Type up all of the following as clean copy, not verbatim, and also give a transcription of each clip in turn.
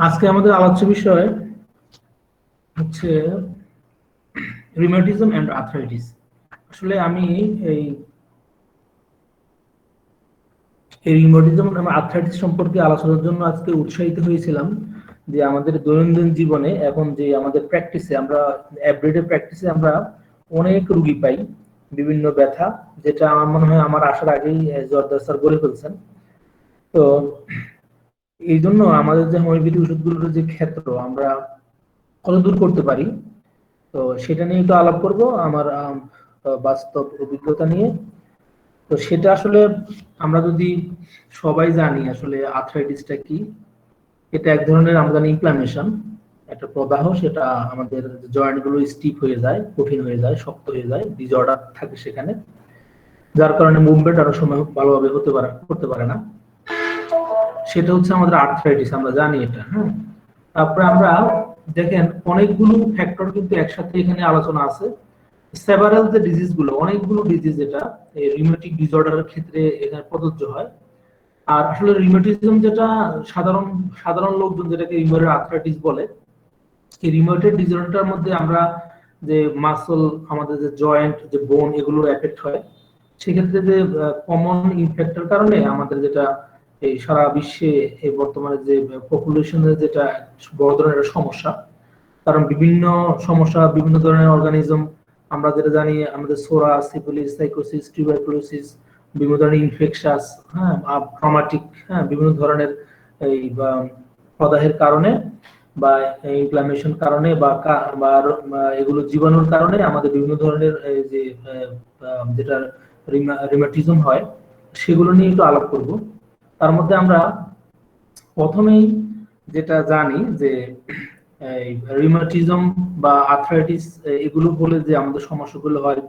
আজকে আমাদের আলোচ্য বিষয় হচ্ছে রিউমাটিজম এন্ড আর্থ্রাইটিস। আসলে আমি এই এই রিউমাটিজম এবং আর্থ্রাইটিস সম্পর্কে আলোচনার জন্য আজকে উৎসাহিত হয়েছিলাম যে আমাদের দৈনন্দিন জীবনে এখন যে আমাদের প্র্যাকটিসে আমরা এভরিডে প্র্যাকটিসে আমরা অনেক রুগী পাই বিভিন্ন ব্যথা, যেটা আমার মনে হয় আমার আসার আগেই জর্দার স্যার বলে ফেলছেন। তো এই জন্য আমাদের যে হোমিওপ্যাথি ওষুধগুলোর যে ক্ষেত্র আমরা কতদূর করতে পারি, তো সেটা নিয়ে একটু আলাপ করব আমার বাস্তব অভিজ্ঞতা নিয়ে। তো সেটা আসলে আমরা যদি সবাই জানি আসলে আর্থ্রাইটিসটা কি, এটা এক ধরনের আমরা জানি ইনফ্লামেশন, একটা প্রদাহ, সেটা আমাদের জয়েন্ট গুলো স্টিফ হয়ে যায়, কঠিন হয়ে যায়, শক্ত হয়ে যায়, ডিসঅর্ডার থাকে সেখানে, যার কারণে মুভমেন্ট আরো সময় ভালোভাবে করতে পারে না। সেটা হচ্ছে আমাদের আর্থ্রাইটিস, আমরা জানি এটা। হ্যাঁ, তারপরে আমরা দেখেন অনেকগুলো ফ্যাক্টর কিন্তু একসাথে এখানে আলোচনা আছে। সেভারাল যে ডিজিজ গুলো, অনেকগুলো ডিজিজ এটা রিউমেটিক ডিসঅর্ডারের ক্ষেত্রে এখানে প্রযোজ্য হয়। আর আসলে রিউমেটিজম যেটা সাধারণ সাধারণ লোকজন যেটাকে রিউমেটয়েড আর্থ্রাইটিস বলে, এই রিউমেটয়েড ডিসঅর্ডারটার মধ্যে আমরা যে মাসল, আমাদের যে জয়েন্ট, যে বোন, এগুলো এফেক্ট হয়। সেক্ষেত্রে যে কমন ইনফেক্টের কারণে আমাদের যেটা এই সারা বিশ্বে এই বর্তমানে যে পপুলেশনের যেটা বড় ধরনের একটা সমস্যা, কারণ বিভিন্ন সমস্যা, বিভিন্ন ধরনের অর্গানিজম, আমরা যেটা জানি আমাদের সোরা, সিফিলিস, সাইকোসিস, টিউবারকুলোসিস, বিভিন্ন ধরনের ইনফেকশাস, হ্যাঁ, ট্রমাটিক, হ্যাঁ, বিভিন্ন ধরনের এই প্রদাহের কারণে বা ইনফ্লামেশন কারণে বা এগুলো জীবাণুর কারণে আমাদের বিভিন্ন ধরনের এই যে যেটা রিমাটিজম হয়, সেগুলো নিয়ে একটু আলাপ করব। তার মধ্যে আমরা প্রথমেই যেটা জানি যে রিউমাটিজম বা আর্থ্রাইটিস, এগুলো বলে যে আমাদের সমস্যাগুলো হয়,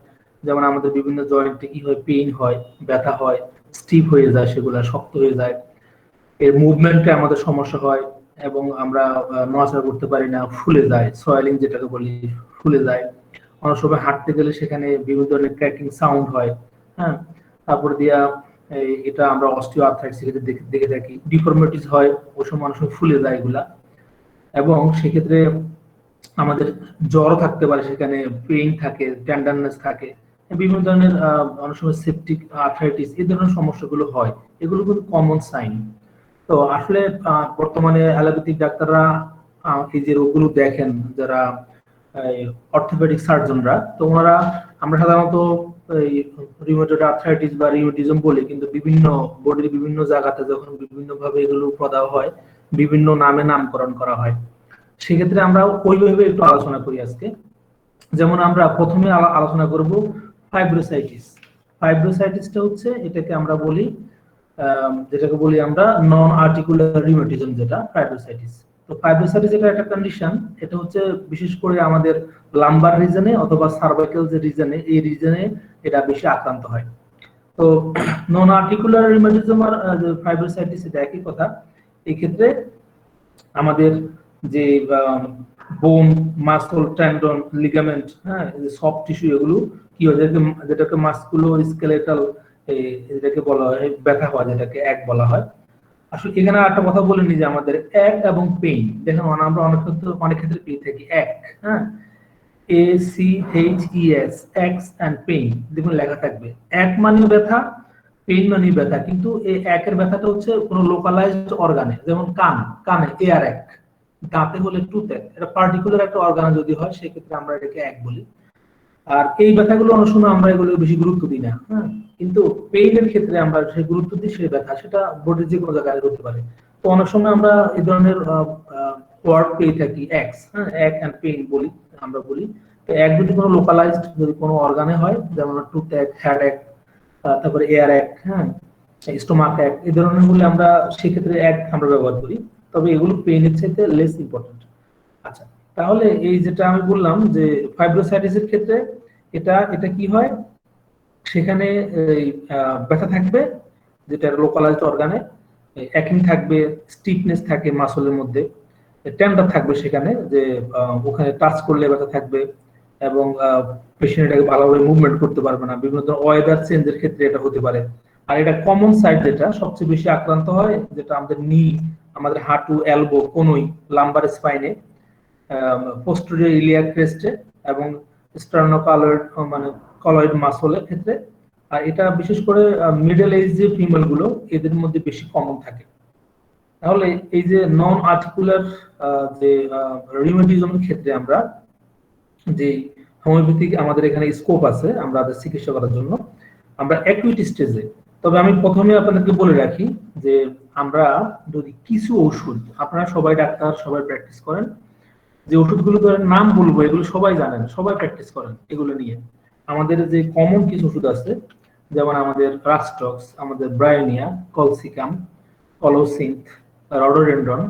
যেমন আমাদের বিভিন্ন জয়েন্টে কি হয়, পেইন হয়, ব্যথা হয়, স্টিফ হয়ে যায়, সেগুলো শক্ত হয়ে যায়, এর মুভমেন্টে আমাদের সমস্যা হয়, এবং আমরা নড়াচড়া করতে পারি না, ফুলে যায়, সয়েলিং যেটাকে বলি, ফুলে যায়। অনেক সময় হাঁটতে গেলে সেখানে বিভিন্ন ধরনের ক্র্যাকিং সাউন্ড হয়। হ্যাঁ, তারপর দিয়া এটা আমরা অস্টিও আর্থ্রাইটিস দেখে থাকি, ডিফর্মিটিস হয়, ওই সময় অনেক সময় ফুলে যায় এগুলা। এবং সেক্ষেত্রে আমাদের জ্বরও থাকতে পারে, সেখানে পেইন থাকে, টেন্ডারনেস থাকে, বিভিন্ন ধরনের অনেক সময় সেপটিক আর্থ্রাইটিস, এই ধরনের সমস্যাগুলো হয়। এগুলো কিন্তু কমন সাইন। তো আসলে বর্তমানে অ্যালোপ্যাথিক ডাক্তাররা এই যে রোগগুলো দেখেন, যারা অর্থোপেডিক সার্জনরা, তো ওনারা, আমরা সাধারণত এই রিউমেটয়েড আর্থ্রাইটিস বা রিউমেটিজম বলি, কিন্তু বিভিন্ন বডির বিভিন্ন জায়গাতে যখন বিভিন্ন ভাবে এগুলো প্রদাহ হয়, বিভিন্ন নামে নামকরণ করা হয়। সেক্ষেত্রে আমরা ওইভাবে একটু আলোচনা করি আজকে। যেমন আমরা প্রথমে আলোচনা করব ফাইব্রোসাইটিস। ফাইব্রোসাইটিসটা হচ্ছে, এটাকে আমরা বলি যেটাকে বলি আমরা নন আর্টিকুলার রিউমেটিজম, যেটা ফাইব্রোসাইটিস। তো ফাইব্রোসাইটিস এটা একটা কন্ডিশন, এটা হচ্ছে বিশেষ করে আমাদের লাম্বার রিজনে অথবা সার্ভাইকাল যে রিজনে, এই রিজনে এটা বেশি আক্রান্ত হয়। তো নন আর্টিকুলার রিউমেটিজম আর ফাইব্রোসাইটিস এটা একই কথা। এই ক্ষেত্রে আমাদের যে বোন, মাসল, টেন্ডন, লিগামেন্ট, হ্যাঁ, সফট টিস্যু, এগুলো কি হয়, যেটাকে মাসকুলো স্কেলেটাল, যেটাকে বলা হয় ব্যথা হওয়া, যেটাকে এক বলা হয়। আসলে এখানে একটা কথা বলে নি যে আমাদের এক এবং পেইন, দেখেন আমরা অনেক ক্ষেত্রে পেয়ে থাকি এক, হ্যাঁ, ACHES, এক্স এন্ড পেইন, দেখুন লেখা থাকবে। এক মানে ব্যথা, পেইন মানে ব্যথা, কিন্তু এই একের ব্যথাটা হচ্ছে কোনো লোকালাইজড অর্গানে, যেমন কানে এয়ার এক, দাঁতে হলে টুথ এক, এটা পার্টিকুলার একটা অর্গানে যদি হয়, সেক্ষেত্রে আমরা এটাকে এক বলি। আর এই ব্যথাগুলো অনেক সময় আমরা এগুলো বেশি গুরুত্ব দিই না, হ্যাঁ, কিন্তু পেইনের ক্ষেত্রে আমরা সেই গুরুত্ব দিই, সেই ব্যথা সেটা বডির যে কোনো জায়গায় হতে পারে। তো অনেক সময় আমরা এই ধরনের ওয়ার্ড পেয়ে থাকি এক্স, হ্যাঁ, এক এন্ড পেইন বলি, আমরা বলি। তো এক যদি কোনো লোকালাইজড, যদি কোনো অর্গানে হয়, যেমন টুথ এক, হেড এক, তারপরে এয়ার এক, হ্যাঁ, স্টোমাক এক, এই ধরনের গুলো আমরা সেক্ষেত্রে এক আমরা ব্যবহার করি। তবে এগুলো পেইনের চাইতে লেস ইম্পর্টেন্ট। আচ্ছা, তাহলে এই যেটা আমি বললাম যে ফাইব্রোসাইটিসের ক্ষেত্রে এটা এটা কি হয়, সেখানে ব্যথা থাকবে, যেটা লোকালাইজড অর্গানে, অ্যাকিং থাকবে, স্টিফনেস থাকে মাসলের মধ্যে, টেন্ডার থাকবে সেখানে, যে ওখানে টাচ করলে ব্যথা থাকবে, এবং পেশেন্ট এটাকে ভালোভাবে মুভমেন্ট করতে পারবে না। বিভিন্ন ধরনের ওয়েদার চেঞ্জের ক্ষেত্রে এটা হতে পারে। আর এটা কমন সাইট, যেটা সবচেয়ে বেশি আক্রান্ত হয়, যেটা আমাদের নি আমাদের হাঁটু, এলবো, কনুই, লাম্বার স্পাইনে, পোস্টেরিয়র ইলিয়াক ক্রেস্টে এবং স্টার্নোকলয়েড মানে কলয়েড মাসলের ক্ষেত্রে। আর এটা বিশেষ করে মিডল এজ যে ফিমেল গুলো এদের মধ্যে বেশি কমন থাকে। তাহলে এই যে নন আর্টিকুলার যে রিউমেটিজমের ক্ষেত্রে আমরা যে হোমিওপ্যাথিক আমাদের এখানে স্কোপ আছে আমরা চিকিৎসা করার জন্য, আমরা অ্যাকুইট স্টেজে। তবে আমি প্রথমে আপনাদেরকে বলে রাখি যে আমরা যদি কিছু ওষুধ, আপনারা সবাই ডাক্তার, সবাই প্র্যাকটিস করেন, যে ওষুধগুলো ধরেন নাম বলবো এগুলো সবাই জানেন, সবাই প্র্যাকটিস করেন এগুলো নিয়ে। আমাদের যে কমন কিছু ওষুধ আছে যেমন আমাদের রাস্টক্স, আমাদের ব্রায়োনিয়া, কলসিকাম, কলোসিন্থ, রডোডেন্ড্রন,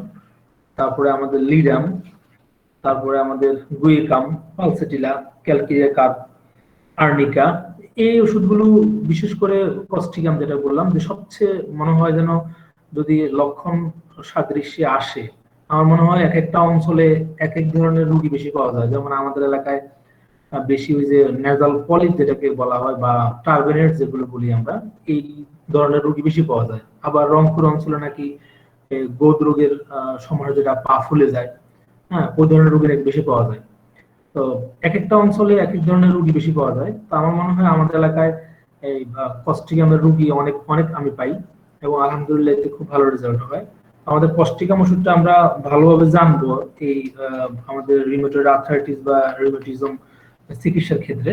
তারপরে আমাদের লিডাম, তারপরে আমাদের গুইকাম, পালসেটিলা, ক্যালকেরিয়া কার্প, আর্নিকা। এই ওষুধগুলো বিশেষ করে কস্টিকাম যেটা বললাম যে সবচেয়ে মনে হয় যেন যদি লক্ষণ সাদৃশ্যে আসে, আমার মনে হয় এক একটা অঞ্চলে এক এক ধরনের রোগী বেশি পাওয়া যায়। যেমন আমাদের এলাকায় বেশি ওই যে নেজাল পলিপ যেটাকে বলা হয় বা টার্বিনেট যেগুলো বলি আমরা, এই ধরনের রোগী বেশি পাওয়া যায়। আবার রংপুর অঞ্চলে নাকি গোদ রোগের সময় যেটা পা ফুলে যায়, হ্যাঁ, ওই ধরনের রোগী নাকি বেশি পাওয়া যায়। তো এক একটা অঞ্চলে এক এক ধরনের রোগী বেশি পাওয়া যায়। তো আমার মনে হয় আমাদের এলাকায় এই কস্টিকামের রোগী অনেক অনেক আমি পাই এবং আলহামদুলিল্লাহ এতে খুব ভালো রেজাল্ট হয়। আমাদের কস্টিকাম ওষুধটা আমরা ভালোভাবে জানবো এই আমাদের রিউমেটয়েড আর্থ্রাইটিস বা রিউমেটিজম চিকিৎসার ক্ষেত্রে।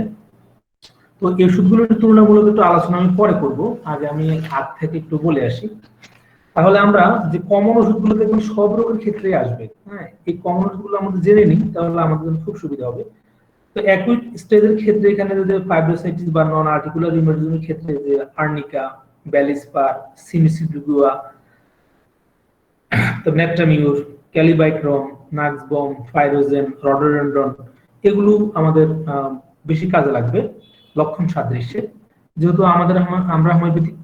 তো এই ওষুধগুলোর তুলনামূলক একটু আলোচনা আমি পরে করব, আগে আমি আগ থেকে একটু বলে আসি। তাহলে আমরা যে কমন ওষুধগুলো দেখবেন সব রোগের ক্ষেত্রে আসবে, হ্যাঁ, এই কমন ওষুধগুলো আমাদের জেনে নিই তাহলে আমাদের জন্য খুব সুবিধা হবে। তো অ্যাকুইট স্টেজের ক্ষেত্রে এখানে যদি ফাইব্রোসাইটিস বা নন আর্টিকুলার রিউমেটিজমের ক্ষেত্রে যে আর্নিকা, ব্যালিস্পার, সিমিসিডুগুয়া, তো নেপটামিউর, ক্যালিবাইক্রম, নাক্সবম, ফাইরোজেন, রডোডেন্ড্রন, এগুলো আমাদের বেশি কাজে লাগবে লক্ষণ সাদৃশ্যে। যেহেতু আমরা হোমিওপ্যাথিক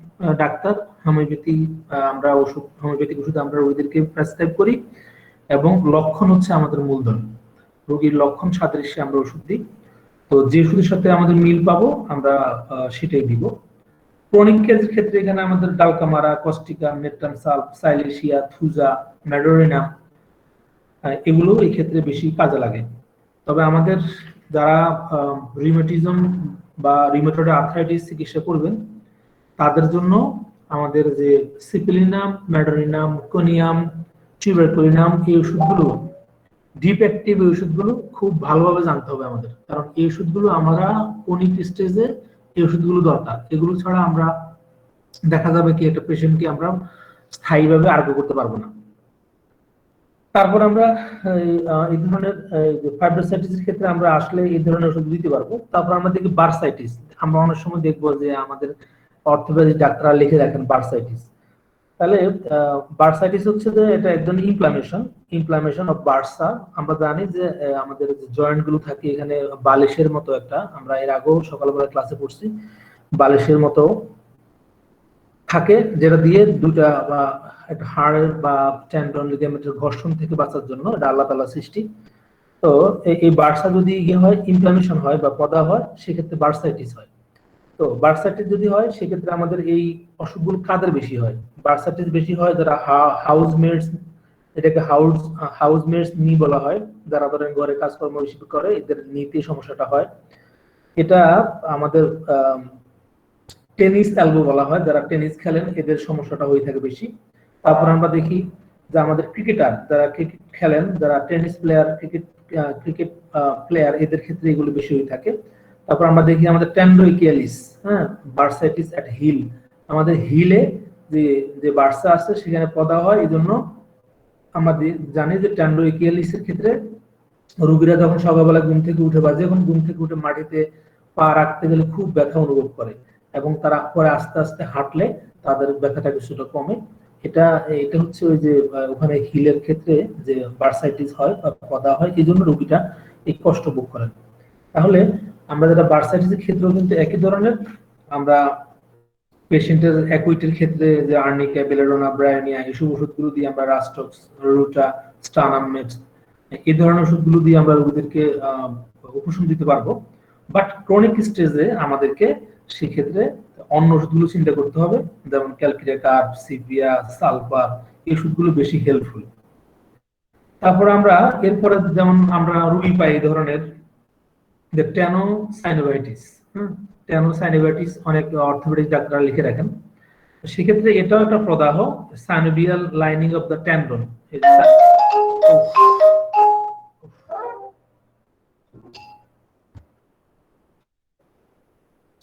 ডাক্তার, আমরা হোমিওপ্যাথিক ওষুধ আমরা রোগীদেরকে প্রেসক্রাইব করি এবং লক্ষণ হচ্ছে আমাদের মূলধন। রোগীর লক্ষণ সাদৃশ্যে আমরা ওষুধ দিই। তো যে ওষুধের সাথে আমাদের মিল পাবো আমরা সেটাই দিব। ক্রনিক কেসের ক্ষেত্রে এখানে আমাদের dulcamara, causticum, natrum sal, silicea, thuja, medorrhinum, এগুলো এই ক্ষেত্রে বেশি কাজে লাগে। তবে আমাদের যারা রিউমেটিজম বা রিউমেটয়েড আর্থ্রাইটিস চিকিৎসা করবেন তাদের জন্য আমাদের যে সিপিলিনাম, ম্যাডোরিনাম, কোনিয়াম, টিউবারকুলিনাম, এই ওষুধগুলো ডিপ অ্যাক্টিভ এই ওষুধগুলো খুব ভালোভাবে জানতে হবে আমাদের, কারণ এই ওষুধগুলো আমরা ক্রনিক স্টেজে এই ওষুধগুলো দরকার। এগুলো ছাড়া আমরা দেখা যাবে কি একটা পেশেন্টকে আমরা স্থায়ীভাবে আরোগ্য করতে পারবো না। তারপর আমরা এই ধরনের ফাইব্রোসাইটিসের ক্ষেত্রে আমরা আসলে এই ধরনের ওষুধ দিতে পারবো। তারপর আমরা দেখি বার্সাইটিস, আমরা অনেক সময় দেখবো যে আমাদের অর্থোপেডিক ডাক্তাররা লিখে রাখেন বার্সাইটিস। তাহলে বার্সাইটিস হচ্ছে যে এটা একদম ইনফ্লামেশন অফ বার্সা। আমরা জানি যে আমাদের যে জয়েন্ট গুলো থাকে এখানে বালিশের মতো একটা, আমরা এর আগেও সকালবেলা ক্লাসে পড়ছি, বালিশের মতো থাকে যেটা দিয়ে দুটা বা একটা হাড়ের বা টেন্ডন লিগামেন্টের ঘর্ষণ থেকে বাঁচার জন্য এটা আল্লাহ তাআলা সৃষ্টি। তো এই বার্সা যদি হয় ইনফ্লামেশন হয় বা পদা হয় সেক্ষেত্রে বার্সাইটিস হয়। তো বার্সাইটিস যদি হয় সেক্ষেত্রে আমাদের এই অসুখগুলো কাদের বেশি হয়? বার্সাইটিস বেশি হয় যারা হাউসমেটস, এটাকে হাউসমেটস নি বলা হয়, যারা ধরেন ঘরে কাজকর্ম বেশি করে এদের নিতে সমস্যাটা হয়। এটা আমাদের টেনিস এলবো বলা হয়, যারা টেনিস খেলেন এদের সমস্যাটা হয়ে থাকে বেশি। তারপর আমরা দেখি যে আমাদের ক্রিকেটার যারা ক্রিকেট খেলেন, যারা টেনিস প্লেয়ার, ক্রিকেট প্লেয়ার, এদের ক্ষেত্রে এগুলো বেশি হয়ে থাকে। তারপর আমরা দেখি আমাদের ট্যান্ড্রোইকিয়ালিস, হ্যাঁ, বার্সাইটিস এট হিল, আমাদের হিলে যে বার্সা আছে সেখানে পদা হয়। এই জন্য আমরা জানি যে ট্যান্ড্রোইকিয়ালিসের ক্ষেত্রে রোগীরা যখন সকালবেলা ঘুম থেকে উঠে বা যখন ঘুম থেকে উঠে মাটিতে পা রাখতে গেলে খুব ব্যথা অনুভব করে এবং তারা পরে আস্তে আস্তে হাঁটলে তাদের ব্যথাটা কিছুটা কমে। এটা এটা হচ্ছে ওই যে ওখানে হিলের ক্ষেত্রে যে বার্সাইটিস হয় বা পদা হয়, এই জন্য রোগীটা এই কষ্ট ভোগ করেন। তাহলে আমরা যেটা বার্সাইটিসের ক্ষেত্রেও কিন্তু একই ধরনের, আমরা পেশেন্টের অ্যাকুইটের ক্ষেত্রে যে আর্নিকা, বেলেডোনা, ব্রায়োনিয়া এইসব ওষুধগুলো দিয়ে আমরা রাস্টক্স, রুটা, স্টানামেট এই ধরনের ওষুধগুলো দিয়ে আমরা রোগীদেরকে উপশম দিতে পারবো। বাট ক্রনিক স্টেজে আমাদেরকে সেক্ষেত্রে অন্য ওষুধগুলো চিন্তা করতে হবে, যেমন ক্যালকেরিয়া কার্প, সিপিয়া, সালফার, এই ওষুধগুলো বেশি হেল্পফুল। তারপর আমরা এরপরে যেমন আমরা রুগী পাই এই ধরনের যে টেনোসাইনোভাইটিস। টেনোসাইনোভাইটিস অনেক অর্থোপেডিক ডাক্তাররা লিখে রাখেন। সেক্ষেত্রে এটাও একটা প্রদাহ, synovial lining of the tendon.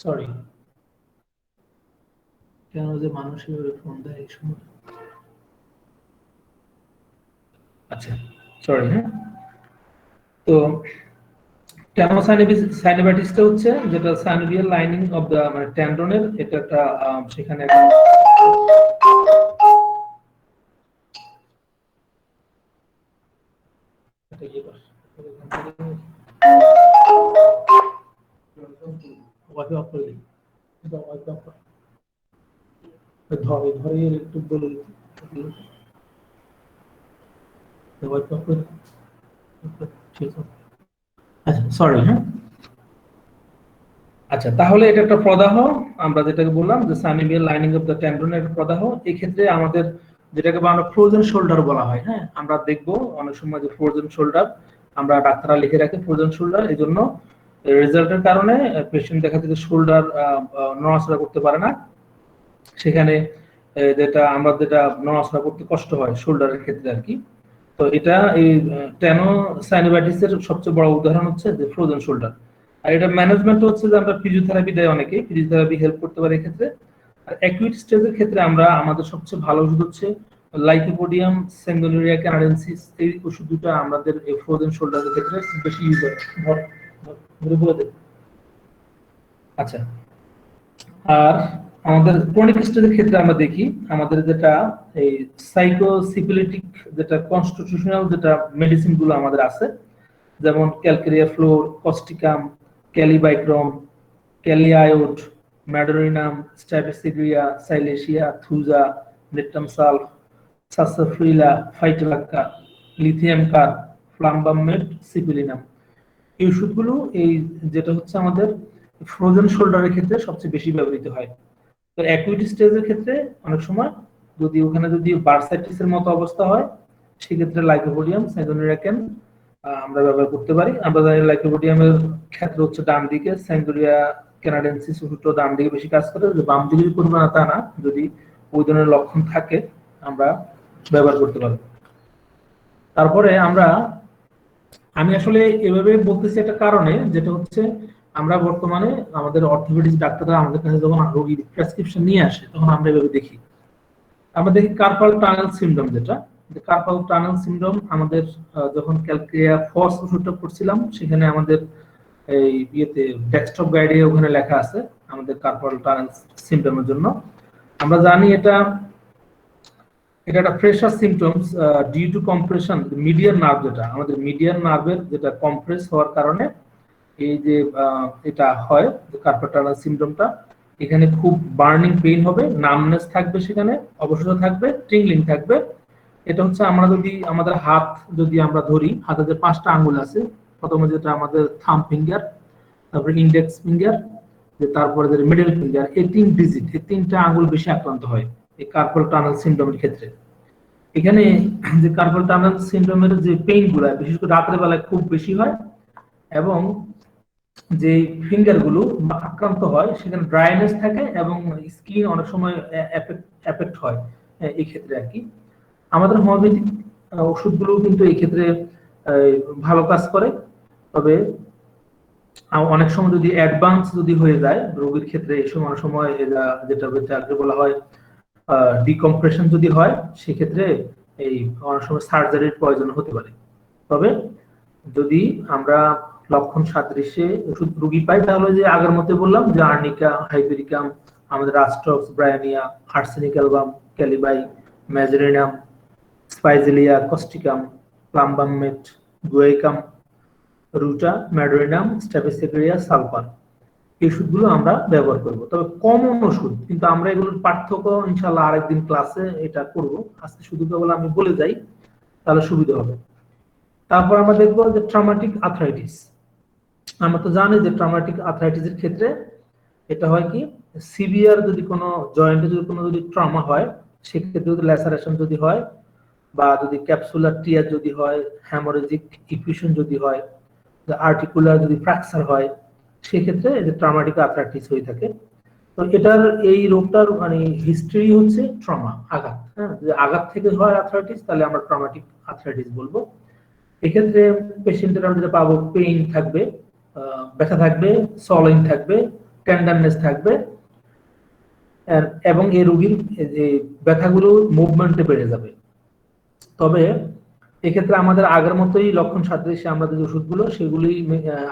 Sorry, কেন যে মানুষের ফোন দেয় এই সময়। আচ্ছা, সরি। হ্যাঁ, তো টেনোসাইনোভাইটিসটা হচ্ছে যেটা সাইনোভিয়াল লাইনিং অফ দ্য মানে টেন্ডনের, এটা একটা সেখানে ধরে একটু বলুন। আচ্ছা, সরি। হ্যাঁ, আচ্ছা, তাহলে এটা একটা প্রদাহ, আমরা যেটাকে বললাম যে সাইনোভিয়াল লাইনিং অফ দ্য টেন্ডনের একটা প্রদাহ। এই ক্ষেত্রে আমাদের যেটাকে আমরা ফ্রোজেন শোল্ডার বলা হয়। হ্যাঁ, আমরা দেখবো অনেক সময় যে ফ্রোজেন শোল্ডার আমরা ডাক্তাররা লিখে রাখে ফ্রোজেন শোল্ডার, এই জন্য রেজাল্টের কারণে পেশেন্ট দেখা যায় যে শোল্ডার নড়াচড়া করতে পারে না। সেখানে যেটা আমরা যেটা নড়াচড়া করতে কষ্ট হয় শোল্ডারের ক্ষেত্রে আর কি। তো এটা এই টেনোসাইনোভাইটিসের সবচেয়ে বড় উদাহরণ হচ্ছে যে ফ্রোজেন শোল্ডার। আর এটা ম্যানেজমেন্ট হচ্ছে যে আমরা ফিজিওথেরাপি দেয়, অনেকে ফিজিওথেরাপি হেল্প করতে পারে এক্ষেত্রে। আর অ্যাকিউট স্টেজের ক্ষেত্রে আমরা আমাদের সবচেয়ে ভালো ওষুধ হচ্ছে লাইকোপোডিয়াম স্যাঙ্গুলারিয়া ক্যানাডেন্সিস। এই ওষুধ দুটো আমাদের এই ফ্রোজেন শোল্ডারের ক্ষেত্রে বেশি ইউজ হয়। আচ্ছা, আর আমাদের ক্রনিক স্টেজের ক্ষেত্রে আমরা দেখি আমাদের যেটা এই সাইকোসিফিলিটিক যেটা কনস্টিটিউশনাল যেটা মেডিসিন গুলো আমাদের আছে, যেমন calcarea fluor, causticum, kali bichrom, kali iod, medorrhinum, staphysagria, silicea, thuja, natrum sal, sarsaparilla, phytolacca, lithium carb, plumbum met, syphilinum. এই ওষুধগুলো এই যেটা হচ্ছে আমাদের ফ্রোজেন শোল্ডারের ক্ষেত্রে সবচেয়ে বেশি ব্যবহৃত হয়। তো অ্যাকুইট স্টেজের ক্ষেত্রে অনেক সময় যদি ওখানে যদি বার্সাইটিসের মতো অবস্থা হয়, সেক্ষেত্রে লাইকোপোডিয়াম স্যাঙ্গুলারিয়াকেন আমরা ব্যবহার করতে পারি। আমরা জানি লাইকোপোডিয়ামের ক্ষেত্রে হচ্ছে ডান দিকে, স্যাঙ্গুলারিয়া ক্যানাডেন্সিস ওষুধটা ডান দিকে বেশি কাজ করে, যে বাম দিকে করবে না তা না, যদি ওই ধরনের লক্ষণ থাকে আমরা ব্যবহার করতে পারি। তারপরে আমি আসলে এভাবে বলতেছি একটা কারণে, যেটা হচ্ছে আমরা বর্তমানে আমাদের অর্থোপেডিক ডাক্তাররা আমাদের কাছে যখন রোগীর প্রেসক্রিপশন নিয়ে আসে তখন আমরা এভাবে দেখি, আমরা দেখি কার্পাল টানেল সিনড্রোম। যেটা কার্পাল টানেল সিনড্রোম আমাদের যখন ক্যালকেরিয়া ফস ওষুধটা করছিলাম সেখানে আমাদের এই ইয়েতে ডেস্কটপ গাইডে ওখানে লেখা আছে আমাদের কার্পাল টানেল সিনড্রোমের জন্য। আমরা জানি এটা একটা pressure symptoms due to compression মিডিয়ার নার্ভ, যেটা আমাদের মিডিয়ার নার্ভের যেটা কম্প্রেস হওয়ার কারণে এই যে এটা হয় কার্পাল টানেল সিনড্রোমটা। এখানে খুব বার্নিং পেইন হবে, নামনেস থাকবে, সেখানে অবসাদ থাকবে, টিংলিং থাকবে। এটা হচ্ছে আমরা যদি আমাদের হাত যদি আমরা ধরি, হাতে যে 5টা আঙ্গুল আছে, প্রথমে যেটা আমাদের থাম্ব ফিঙ্গার, তারপরে ইন্ডেক্স ফিঙ্গার, যে তারপরে যে মিডল ফিঙ্গার, এই 3 ডিজিট, এই 3টা আঙ্গুল বেশি আক্রান্ত হয় এই কার্পাল টানেল সিনড্রোমের ক্ষেত্রে। এখানে যে কার্পাল টানেল সিনড্রোমের যে পেইন গুলা বিশেষ করে রাতের বেলায় খুব বেশি হয়, এবং যে ফিঙ্গার গুলো আক্রান্ত হয় সেখানে ড্রাইনেস থাকে এবং স্কিন অনেক সময় এফেক্ট হয় এই ক্ষেত্রে আর কি। আমাদের হোমিওপ্যাথিক ওষুধগুলো কিন্তু এই ক্ষেত্রে ভালো কাজ করে, তবে অনেক সময় যদি অ্যাডভান্স যদি হয়ে যায় রোগীর ক্ষেত্রে, এই সময় অনেক সময় যেটা বলা হয় ডিকম্প্রেশন যদি হয়, সেক্ষেত্রে এই অনেক সময় সার্জারির প্রয়োজন হতে পারে। তবে যদি আমরা লক্ষণ সাদৃশ্যে ওষুধ রোগী পাই, তাহলে যে আগের মতে বললাম যে আর্নিকা, হাইপেরিকাম, আমাদের rhus tox, bryonia, arsenic album, kali bi, medorrhinum, spigelia, causticum, plumbum met, guaiacum, ruta, medorrhinum, staphysagria, sulphur, এই ওষুধগুলো আমরা ব্যবহার করব। তবে কমন ওষুধ কিন্তু আমরা এগুলোর পার্থক্য ইনশাআল্লাহ আরেকদিন ক্লাসে এটা করব, আজকে শুধু কেবল আমি বলে যাই তাহলে সুবিধা হবে। তারপর আমরা দেখবো যে ট্রমাটিক আর্থ্রাইটিস। আমরা তো জানি যে ট্রমাটিক আর্থ্রাইটিসের ক্ষেত্রে এটা হয় কি, সিভিয়ার যদি কোনো জয়েন্টে যদি কোনো ট্রমা হয়, সেক্ষেত্রে যদি ল্যাসারেশন যদি হয় বা যদি ক্যাপসুলার টিয়ার যদি হয়, হ্যামোরেজিক ইফিউশন যদি হয়, আর্টিকুলার যদি ফ্র্যাকচার হয়, সেক্ষেত্রে এই যে ট্রমাটিক আর্থ্রাইটিস হয়ে থাকে। তো এটার এই রোগটার মানে হিস্ট্রি হচ্ছে ট্রমা, আঘাত। হ্যাঁ, যদি আঘাত থেকে হয় আর্থ্রাইটিস তাহলে আমরা ট্রমাটিক আর্থ্রাইটিস বলবো। এক্ষেত্রে পেশেন্টের আমরা যেটা পাবো, পেইন থাকবে, ব্যথা থাকবে, সলিং থাকবে, টেন্ডারনেস থাকবে, এবং এই রোগীর যে ব্যথাগুলো মুভমেন্টে বেড়ে যাবে। তবে এক্ষেত্রে আমাদের আগের মতোই লক্ষণ সাদৃশ্যে আমরা যে ওষুধগুলো সেগুলি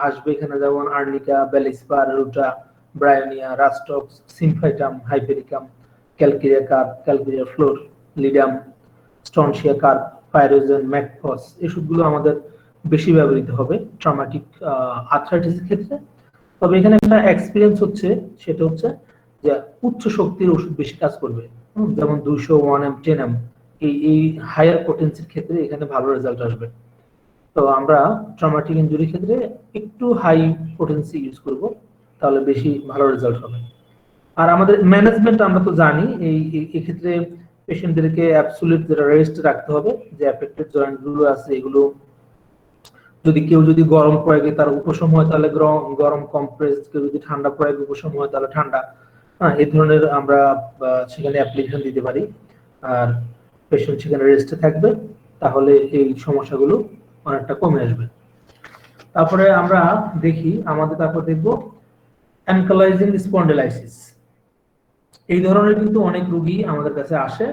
আসবে এখানে, যেমন arnica, bellis per, ruta, bryonia, rhus tox, symphytum, hypericum, calcarea carb, calcarea fluor, ledum, strontia carb, pyrogen, mag phos, এসবগুলো আমাদের বেশি ব্যবহৃত হবে ট্রমাটিক আর্থ্রাইটিসের ক্ষেত্রে। তবে এখানে একটা এক্সপিরিয়েন্স হচ্ছে, সেটা হচ্ছে যে উচ্চ শক্তির ওষুধ বেশি কাজ করবে, যেমন 200, 1M, 10M, এই হায়ার পোটেন্সির ক্ষেত্রে এখানে ভালো রেজাল্ট আসবে। তো আমরা ট্রমাটিক ইনজুরির ক্ষেত্রে একটু হাই পোটেন্সি ইউজ করব, তাহলে বেশি ভালো রেজাল্ট হবে। আর আমাদের ম্যানেজমেন্ট আমরা তো জানি, এই ক্ষেত্রে পেশেন্টদেরকে অ্যাবসলিউট যেটা রেস্ট রাখতে হবে, যে অ্যাফেক্টেড জয়েন্ট গুলো আছে এগুলো যদি কেউ যদি গরম প্রয়োগে তার উপশম হয় তাহলে গরম কম্প্রেস, কেউ যদি ঠান্ডা প্রয়োগে উপশম হয় তাহলে ঠান্ডা, হ্যাঁ, এই ধরনের আমরা সেখানে অ্যাপ্লিকেশন দিতে পারি। আর পেশেন্ট সেখানে রেস্টে থাকবে, তাহলে এই সমস্যাগুলো অনেকটা কমে আসবে। তারপরে আমরা দেখি, তারপর দেখব অ্যানকালাইজিং স্পন্ডিলাইসিস। এই ধরনের কিন্তু অনেক রোগী আমাদের কাছে আসে।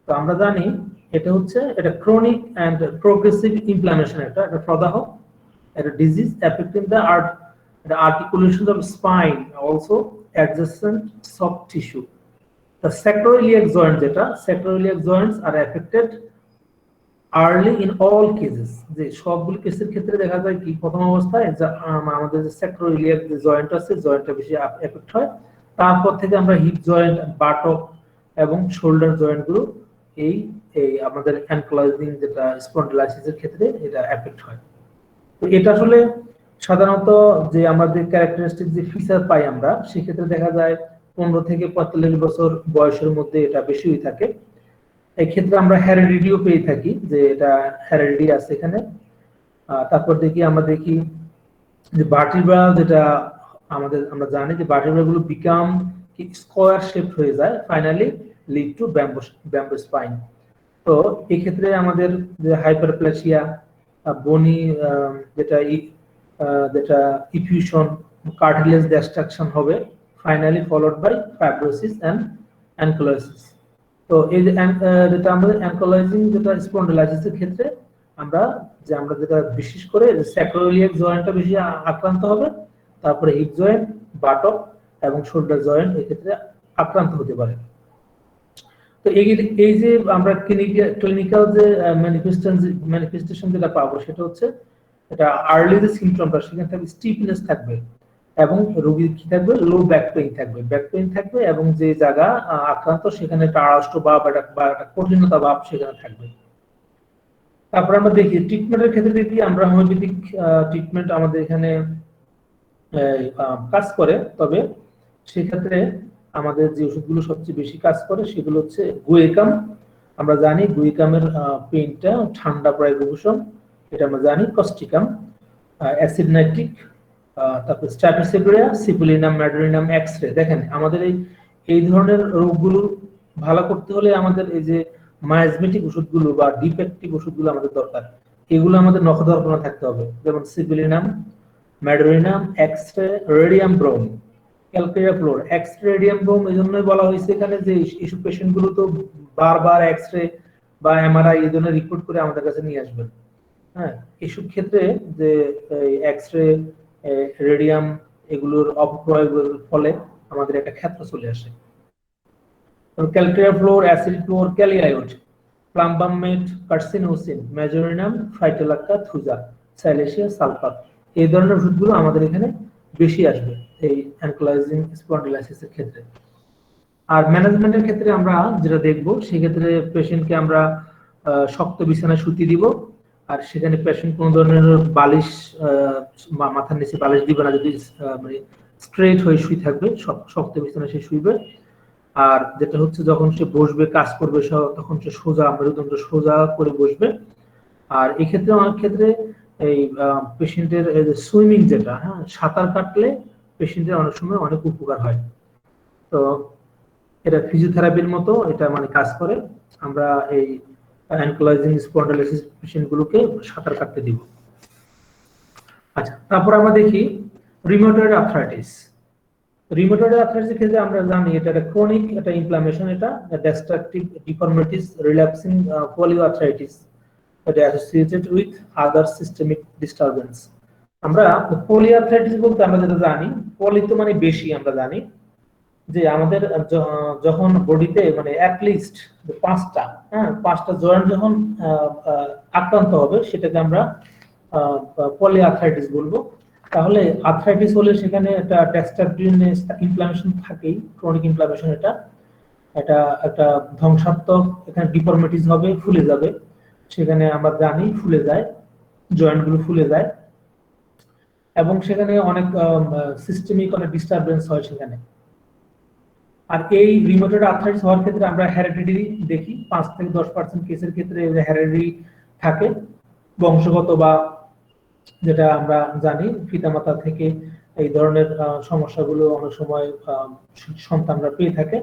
তো আমরা জানি এটা ক্রনিক এন্ড প্রোগ্রেসিভ ইনফ্লামেশন, এটা প্রদাহ, এটা disease affecting the articulations of spine, also adjacent soft tissue. The sacroiliac joints are affected early in all cases. যে সবগুলো কেসের ক্ষেত্রে দেখা যায় কি, প্রথম অবস্থায় আমাদের যে স্যাক্রোইলিয়াক যে জয়েন্ট আছে, জয়েন্টটা বেশি এফেক্ট হয়। তারপর থেকে আমরা হিপ জয়েন্ট, বাটক এবং শোল্ডার জয়েন্ট গুলো এই আমাদের অ্যানকালাইজিং যেটা স্পন্ডিলাইসিসের ক্ষেত্রে এটা এফেক্ট হয়। তো এটা আসলে সাধারণত যে আমাদের ক্যারেক্টারিস্টিক যে ফিচার পাই আমরা, সেক্ষেত্রে দেখা যায় 15 থেকে 45 বছর বয়সের মধ্যে এটা বেশি হয়ে থাকে। এই ক্ষেত্রে আমরা হেরিডিটিও পেয়ে থাকি, যে এটা হেরিডিটি আছে এখানে। তারপর আমরা দেখি যে ভার্টিব্রা, যেটা আমরা জানি যে ভার্টিব্রা গুলো বিকাম স্কয়ার শেপড হয়ে যায়, finally lead to bamboo spine. তো এই ক্ষেত্রে আমাদের যে হাইপারপ্লেসিয়া, বনি যেটা ইফিউশন, কার্টিলেজ ডিস্ট্রাকশন হবে, finally followed by fibrosis and ankylosis. তো এই যে যেটা আমাদের অ্যানকালাইজিং যেটা স্পন্ডিলাইসিসের ক্ষেত্রে আমরা যেটা বিশেষ করে স্যাক্রোইলিয়াক জয়েন্টটা বেশি আক্রান্ত হবে, তারপরে হিপ জয়েন্ট, বাটক এবং শোল্ডার জয়েন্ট এক্ষেত্রে আক্রান্ত হতে পারে। তো এই যে আমরা ক্লিনিক্যাল যে ম্যানিফেস্টেশন যেটা পাবো, সেটা হচ্ছে এটা আর্লি যে সিমটমটা, সেখানে থাকবে স্টিফনেস থাকবে, এবং রোগীর কি থাকবে, লো ব্যাক পেইন থাকবে, এবং যে জায়গা আক্রান্ত সেখানে একটা আড়ষ্ট ভাব বা একটা কঠিনতা ভাব সেখানে থাকবে। তারপর আমরা দেখি ট্রিটমেন্টের ক্ষেত্রে দেখি আমরা হোমিওপ্যাথিক ট্রিটমেন্ট আমাদের এখানে কাজ করে। তবে সেক্ষেত্রে আমাদের যে ওষুধগুলো সবচেয়ে বেশি কাজ করে সেগুলো হচ্ছে গুয়েকাম। আমরা জানি গুয়েকামের পেইনটা ঠান্ডা প্রয়োগ উপশম, এটা আমরা জানি। কস্টিকাম, অ্যাসিড নাইট্রিক, তারপর স্ট্রাটোসেবুরিয়া, সিপুলিনাম, ম্যাডোরিনাম, এক্সরে। দেখেন আমাদের এই ধরনের রোগগুলো ভালো করতে হলে আমাদের এই যে মায়াজমেটিক ওষুধগুলো বা ডিফেক্টিভ ওষুধগুলো আমাদের দরকার, এগুলো আমাদের নখদর্পণে থাকতে হবে, যেমন syphilinum, medorrhinum, X ray, radium brom, calcarea fluor. X ray, radium brom এই জন্যই বলা হয়েছে এখানে যে এইসব পেশেন্ট গুলো তো বারবার এক্সরে বা এমআরআই এই জন্য রিপোর্ট করে আমাদের কাছে নিয়ে আসবেন। হ্যাঁ, এইসব ক্ষেত্রে যে এক্সরে, রেডিয়াম এগুলোর অপপ্রয়োগের ফলে আমাদের একটা ক্ষেত্র চলে আসে। Calcarea fluor, acid fluor, kali iod, plumbum met, carcinosin, medorrhinum, phytolacca, thuja, silicea, sulphur, এই ধরনের ওষুধগুলো আমাদের এখানে বেশি আসবে এই অ্যানকালাইজিং স্পন্ডিলাইসিসের ক্ষেত্রে। আর ম্যানেজমেন্টের ক্ষেত্রে আমরা যেটা দেখব, সেক্ষেত্রে পেশেন্টকে আমরা শক্ত বিছানায় শুতে দিব, আর সেখানে পেশেন্ট কোনো ধরনের বালিশ মাথার নিচে বালিশ দিবে না, যদি মানে স্ট্রেট হয়ে শুয়ে থাকবে, শক্ত বিছানায় সে শুইবে। আর যেটা হচ্ছে যখন সে বসবে কাজ করবে তখন সে সোজা মেরুদণ্ড সোজা করে বসবে। আর এক্ষেত্রে অনেক ক্ষেত্রে এই পেশেন্টের সুইমিং যেটা, হ্যাঁ, সাঁতার কাটলে পেশেন্টের অনেক সময় অনেক উপকার হয়। তো এটা ফিজিওথেরাপির মতো এটা মানে কাজ করে। আমরা এই অ্যানক্লোজিং স্পন্ডাইলিটিস পেশেন্টগুলোকে সাঁতার কাটতে দিব। আচ্ছা, তারপর আমরা দেখি রিউমাটয়েড আর্থ্রাইটিস। রিউমাটয়েড আর্থ্রাইটিসের ক্ষেত্রে আমরা জানি এটা একটা ক্রনিক একটা ইনফ্লামেশন, এটা ডিস্ট্রাকটিভ ডিফর্মিটিস রিল্যাপসিং পলিআর্থ্রাইটিস, এটা associated with other systemic disturbance. আমরা পলিআর্থ্রাইটিস বলতে আমরা যেটা জানি, পলি তো মানে বেশি, আমরা জানি যে আমাদের যখন বডিতে মানে অ্যাটলিস্ট পাঁচটা জয়েন্ট যখন আক্রান্ত হবে সেটাকে আমরা পলিআর্থ্রাইটিস বলবো। তাহলে আর্থ্রাইটিস হলে সেখানে একটা ডেক্সট্রাকটিভ ইনফ্লামেশন থাকেই, ক্রনিক ইনফ্লামেশন, এটা এটা একটা ধ্বংসাত্মক, এখানে ডিফর্মিটিস হবে, ফুলে যাবে, সেখানে আমরা জানি ফুলে যায়, জয়েন্ট গুলো ফুলে যায়, এবং সেখানে অনেক সিস্টেমিক অনেক ডিস্টারবেন্স হয় সেখানে। আর এই রিউমাটয়েড আর্থ্রাইটিস হওয়ার ক্ষেত্রে আমরা হেরিডিটি দেখি, 5 থেকে 10% কেসের ক্ষেত্রে হেরিডিটি থাকে, বংশগত বা যেটা আমরা জানি পিতামাতা থেকে এই ধরনের সমস্যাগুলো অনেক সময় সন্তানরা পেয়ে থাকে।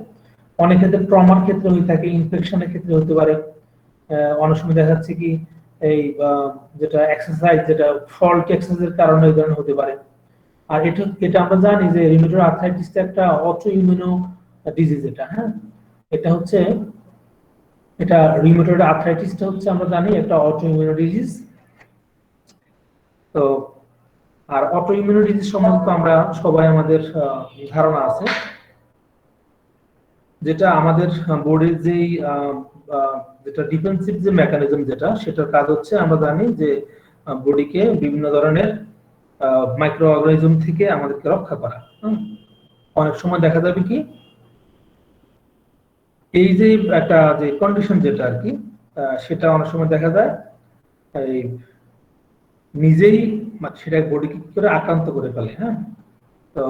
অনেক ক্ষেত্রে ট্রমার ক্ষেত্রে হয়ে থাকে, ইনফেকশনের ক্ষেত্রে হতে পারে, অনেক সময় দেখা যাচ্ছে কি এই যেটা এক্সারসাইজ, যেটা ফল্ট এক্সারসাইজের কারণে এই ধরনের হতে পারে। আর এটা আমরা জানি যে রিউমাটয়েড আর্থ্রাইটিসটা একটা অটো ইমিউনো ডিজিজ, এটা, হ্যাঁ, এটা হচ্ছে এটা রিউমাটয়েড আর্থ্রাইটিসটা হচ্ছে আমরা জানি একটা অটো ইমিউনো ডিজিজ। তো আর অটো ইমিউনো ডিজিজ সম্বন্ধে আমরা সবাই আমাদের ধারণা আছে, যেটা আমাদের বডির যেটা ডিফেন্সিভ যে মেকানিজম যেটা, সেটার কাজ হচ্ছে আমরা জানি যে বডিকে বিভিন্ন ধরনের মাইক্রো অর্গানিজম থেকে আমাদেরকে রক্ষা করা। অনেক সময় দেখা যাবে কি এই যে একটা যে কন্ডিশন যেটা আর কি, সেটা অনেক সময় দেখা যায় এই নিজেই সেটা বডিকে কি করে আক্রান্ত করে ফেলে। হ্যাঁ, তো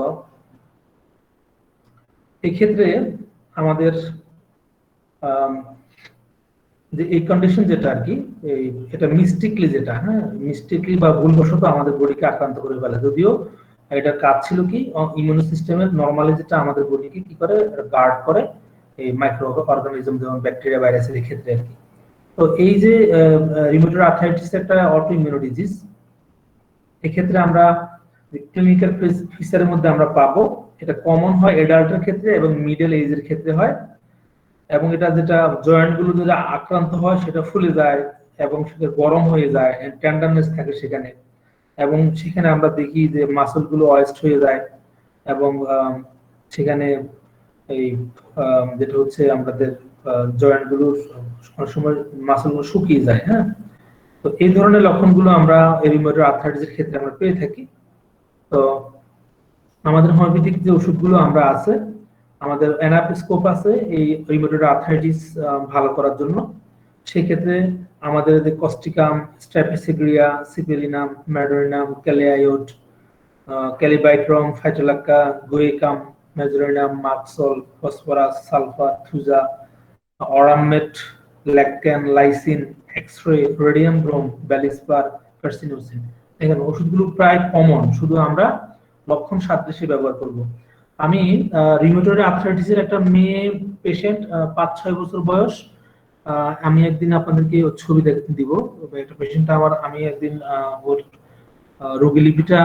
এক্ষেত্রে আমাদের যে এই কন্ডিশন যেটা আর কি, এটা মিস্টেকলি যেটা, হ্যাঁ, মিস্টেকলি বা ভুলবশত আমাদের বডিকে আক্রান্ত করে ফেলে, যদিও এটার কাজ ছিল কি ইমিউন সিস্টেমের নরমালি যেটা আমাদের বডিকে কি করে গার্ড করে এই মাইক্রো অর্গানিজম যেমন ব্যাকটেরিয়া ভাইরাসের ক্ষেত্রে আর কি। তো এই যে রিউমাটয়েড আর্থ্রাইটিস একটা অটো ইমিউনো ডিজিজ, এক্ষেত্রে আমরা ক্লিনিক্যাল ফিচারের মধ্যে আমরা পাবো এটা কমন হয় অ্যাডাল্টের ক্ষেত্রে এবং মিডল এজের ক্ষেত্রে হয়, এবং এটা যেটা জয়েন্ট গুলো যেটা আক্রান্ত হয় সেটা ফুলে যায় এবং সেটা গরম হয়ে যায়, টেন্ডারনেস থাকে সেখানে, এবং সেখানে আমরা দেখি যে মাসল গুলো ওয়েস্ট হয়ে যায়, এবং সেখানে এই যেটা হচ্ছে আমাদের জয়েন্ট গুলো অনেক সময় মাসল গুলো শুকিয়ে যায়। হ্যাঁ, তো এই ধরনের লক্ষণগুলো আমরা রিউমাটয়েড আর্থ্রাইটিসের ক্ষেত্রে আমরা পেয়ে থাকি। তো আমাদের হোমিওপ্যাথিক যে ওষুধগুলো আমরা আছে, আমাদের অ্যানাপস্কোপ আছে এই রিউমাটয়েড আর্থ্রাইটিস ভালো করার জন্য। সেক্ষেত্রে আমাদের যে causticum, staphysagria, syphilinum, medorrhinum, kali iod, kali bichrom, phytolacca, guaiacum, medorrhinum, merc sol, phosphorus, sulphur, thuja, aurum met, ল্যাকটেন, lyssin, X ray, radium brom, bellis per, carcinosin. এখানে ওষুধগুলো প্রায় কমন, শুধু আমরা লক্ষণ সাদৃশ্যে ব্যবহার করব। আমি রিউমাটয়েড আর্থ্রাইটিসের একটা মেয়ে পেশেন্ট, 5-6 বছর বয়স, আমি একদিন আপনাদেরকে ছবি দিব একটা পেশেন্ট আমার, আমি একদিন ওর রোগীলিপিটা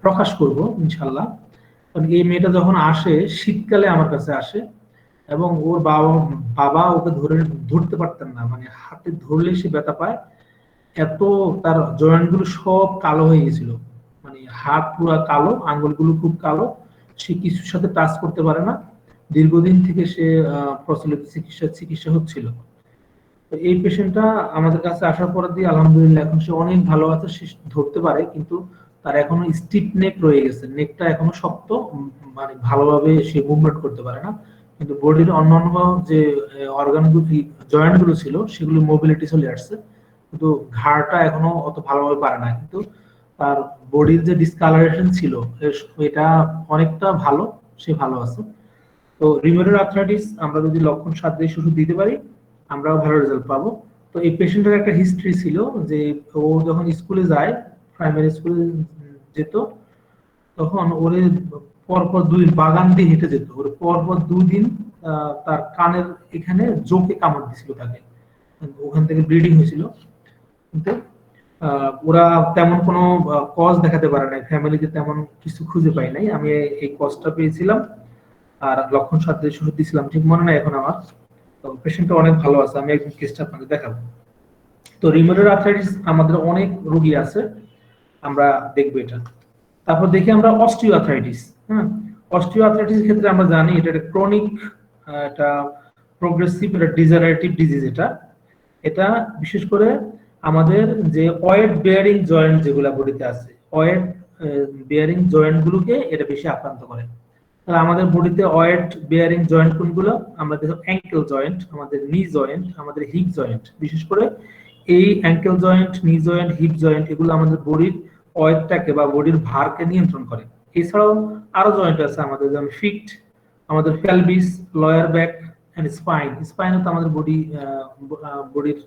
প্রকাশ করব ইনশাল্লাহ। কারণ এই মেয়েটা যখন আসে শীতকালে আমার কাছে আসে, এবং ওর বাবা ওকে ধরতে পারতেন না, মানে হাতে ধরলে সে ব্যথা পায়, এত তার জয়েন্ট গুলো সব কালো হয়ে গেছিল, মানে হাত পুরো কালো, আঙ্গুলগুলো খুব কালো, সে কিছুর সাথে টাচ করতে পারে না। দীর্ঘদিন থেকে সে প্রচলিত চিকিৎসা হচ্ছিল। তো এই পেশেন্টটা আমাদের কাছে আসার পর দিয়ে আলহামদুলিল্লাহ এখন সে অনেক ভালো আছে, সে ধরতে পারে, কিন্তু তার এখনো স্টিফ নেক রয়ে গেছে, নেকটা এখনো শক্ত, মানে ভালোভাবে সে মুভমেন্ট করতে পারে না। কিন্তু বডির অন্যান্য যে অর্গানগুলো, জয়েন্ট গুলো ছিল সেগুলো মোবিলিটি চলে আসছে, কিন্তু ঘাড়টা এখনো অত ভালোভাবে পারে না। কিন্তু তার বডির যে ডিসকালারেশন ছিল এটা অনেকটা ভালো, সে ভালো আছে। তো রিউমেটয়েড আর্থ্রাইটিস আমরা যদি লক্ষণ সাদৃশ্য ওষুধ দিতে পারি আমরাও ভালো রেজাল্ট পাবো। তো এই পেশেন্টের একটা হিস্ট্রি ছিল যে ও যখন স্কুলে যায়, প্রাইমারি স্কুলে যেত, তখন ওরে পরপর 2 দিন বাগান দিয়ে হেঁটে যেত, ওরে পরপর 2 দিন তার কানের এখানে জোকে কামড় দিছিল তাকে, ওখান থেকে ব্লিডিং হয়েছিল। কিন্তু ওরা তেমন কোনো কজ দেখাতে পারে নাই, ফ্যামিলিতে তেমন কিছু খুঁজে পাই নাই। আমি এই কজটা পেয়েছিলাম আর লক্ষণ সাদৃশ্য ওষুধ দিয়েছিলাম, ঠিক মনে নাই এখন আমার। তো পেশেন্টটা অনেক ভালো আছে, আমি একদিন কেসটা আপনাকে দেখাবো। তো রিউমেটয়েড আর্থ্রাইটিস আমাদের অনেক রোগী আছে, আমরা দেখবো এটা। তারপর দেখি আমরা অস্টিও আর্থ্রাইটিস। হ্যাঁ, অস্টিও আর্থ্রাইটিসের ক্ষেত্রে আমরা জানি এটা একটা ক্রনিক, এটা প্রোগ্রেসিভ, এটা ডিজেনারেটিভ ডিজিজ। এটা বিশেষ করে আমাদের যে ওয়েট বেয়ারিং জয়েন্ট যেগুলো বডিতে আছে, ওয়েট বেয়ারিং জয়েন্ট গুলোকে এটা বেশি আক্রান্ত করে। তাহলে আমাদের বডিতে ওয়েট বেয়ারিং জয়েন্ট কোনগুলো? আমাদের অ্যাঙ্কেল জয়েন্ট, আমাদের নি জয়েন্ট, আমাদের হিপ জয়েন্ট। বিশেষ করে এই ankle joint, knee joint, hip joint এগুলো আমাদের বডির ওয়েটটাকে বা বডির ভারকে নিয়ন্ত্রণ করে। এছাড়াও আরো জয়েন্ট আছে আমাদের, যেমন ফিট, আমাদের pelvis, lawyer back end spine. Spine তো আমাদের বডির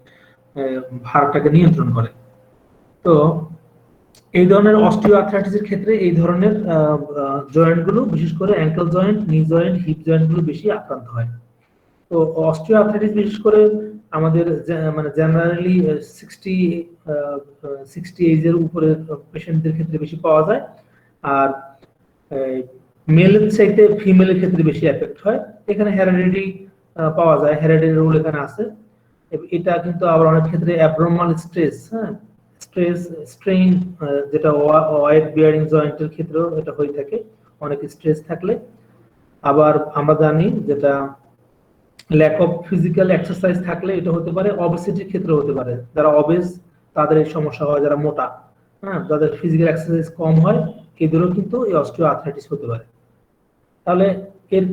ভারটাকে নিয়ন্ত্রণ করে। তো এই ধরনের অস্টিও আর্থ্রাইটিসের ক্ষেত্রে এই ধরনের জয়েন্ট গুলো, বিশেষ করে ankle joint, knee joint, hip joint গুলো বেশি আক্রান্ত হয়। তো অস্টিও আর্থ্রাইটিস বিশেষ করে আমাদের মানে জেনারেলি 60 এজের উপরে পেশেন্টদের ক্ষেত্রে বেশি পাওয়া যায়। আর মেলের চাইতে ফিমেলের ক্ষেত্রে বেশি এফেক্ট হয়। এখানে হেরিডিটি পাওয়া যায়, হেরিডিটি রোল এখানে আছে। এটা কিন্তু আবার অনেক ক্ষেত্রে অ্যাবনরমাল স্ট্রেস, স্ট্রেস স্ট্রেইন, যেটা ওয়েট বিয়ারিং জয়েন্টের ক্ষেত্রেও এটা হয়ে থাকে অনেক স্ট্রেস থাকলে। আবার আমরা জানি যেটা ল্যাক অফ ফিজিক্যাল এক্সারসাইজ থাকলে এটা হতে পারে, অবেসিটির ক্ষেত্রে হতে পারে। যারা অবেস তাদের এই সমস্যা হয়, যারা মোটা, যাদের ফিজিক্যাল এক্সারসাইজ কম হয় এদেরও কিন্তু এই অস্টিও আর্থ্রাইটিস হতে পারে। তাহলে এর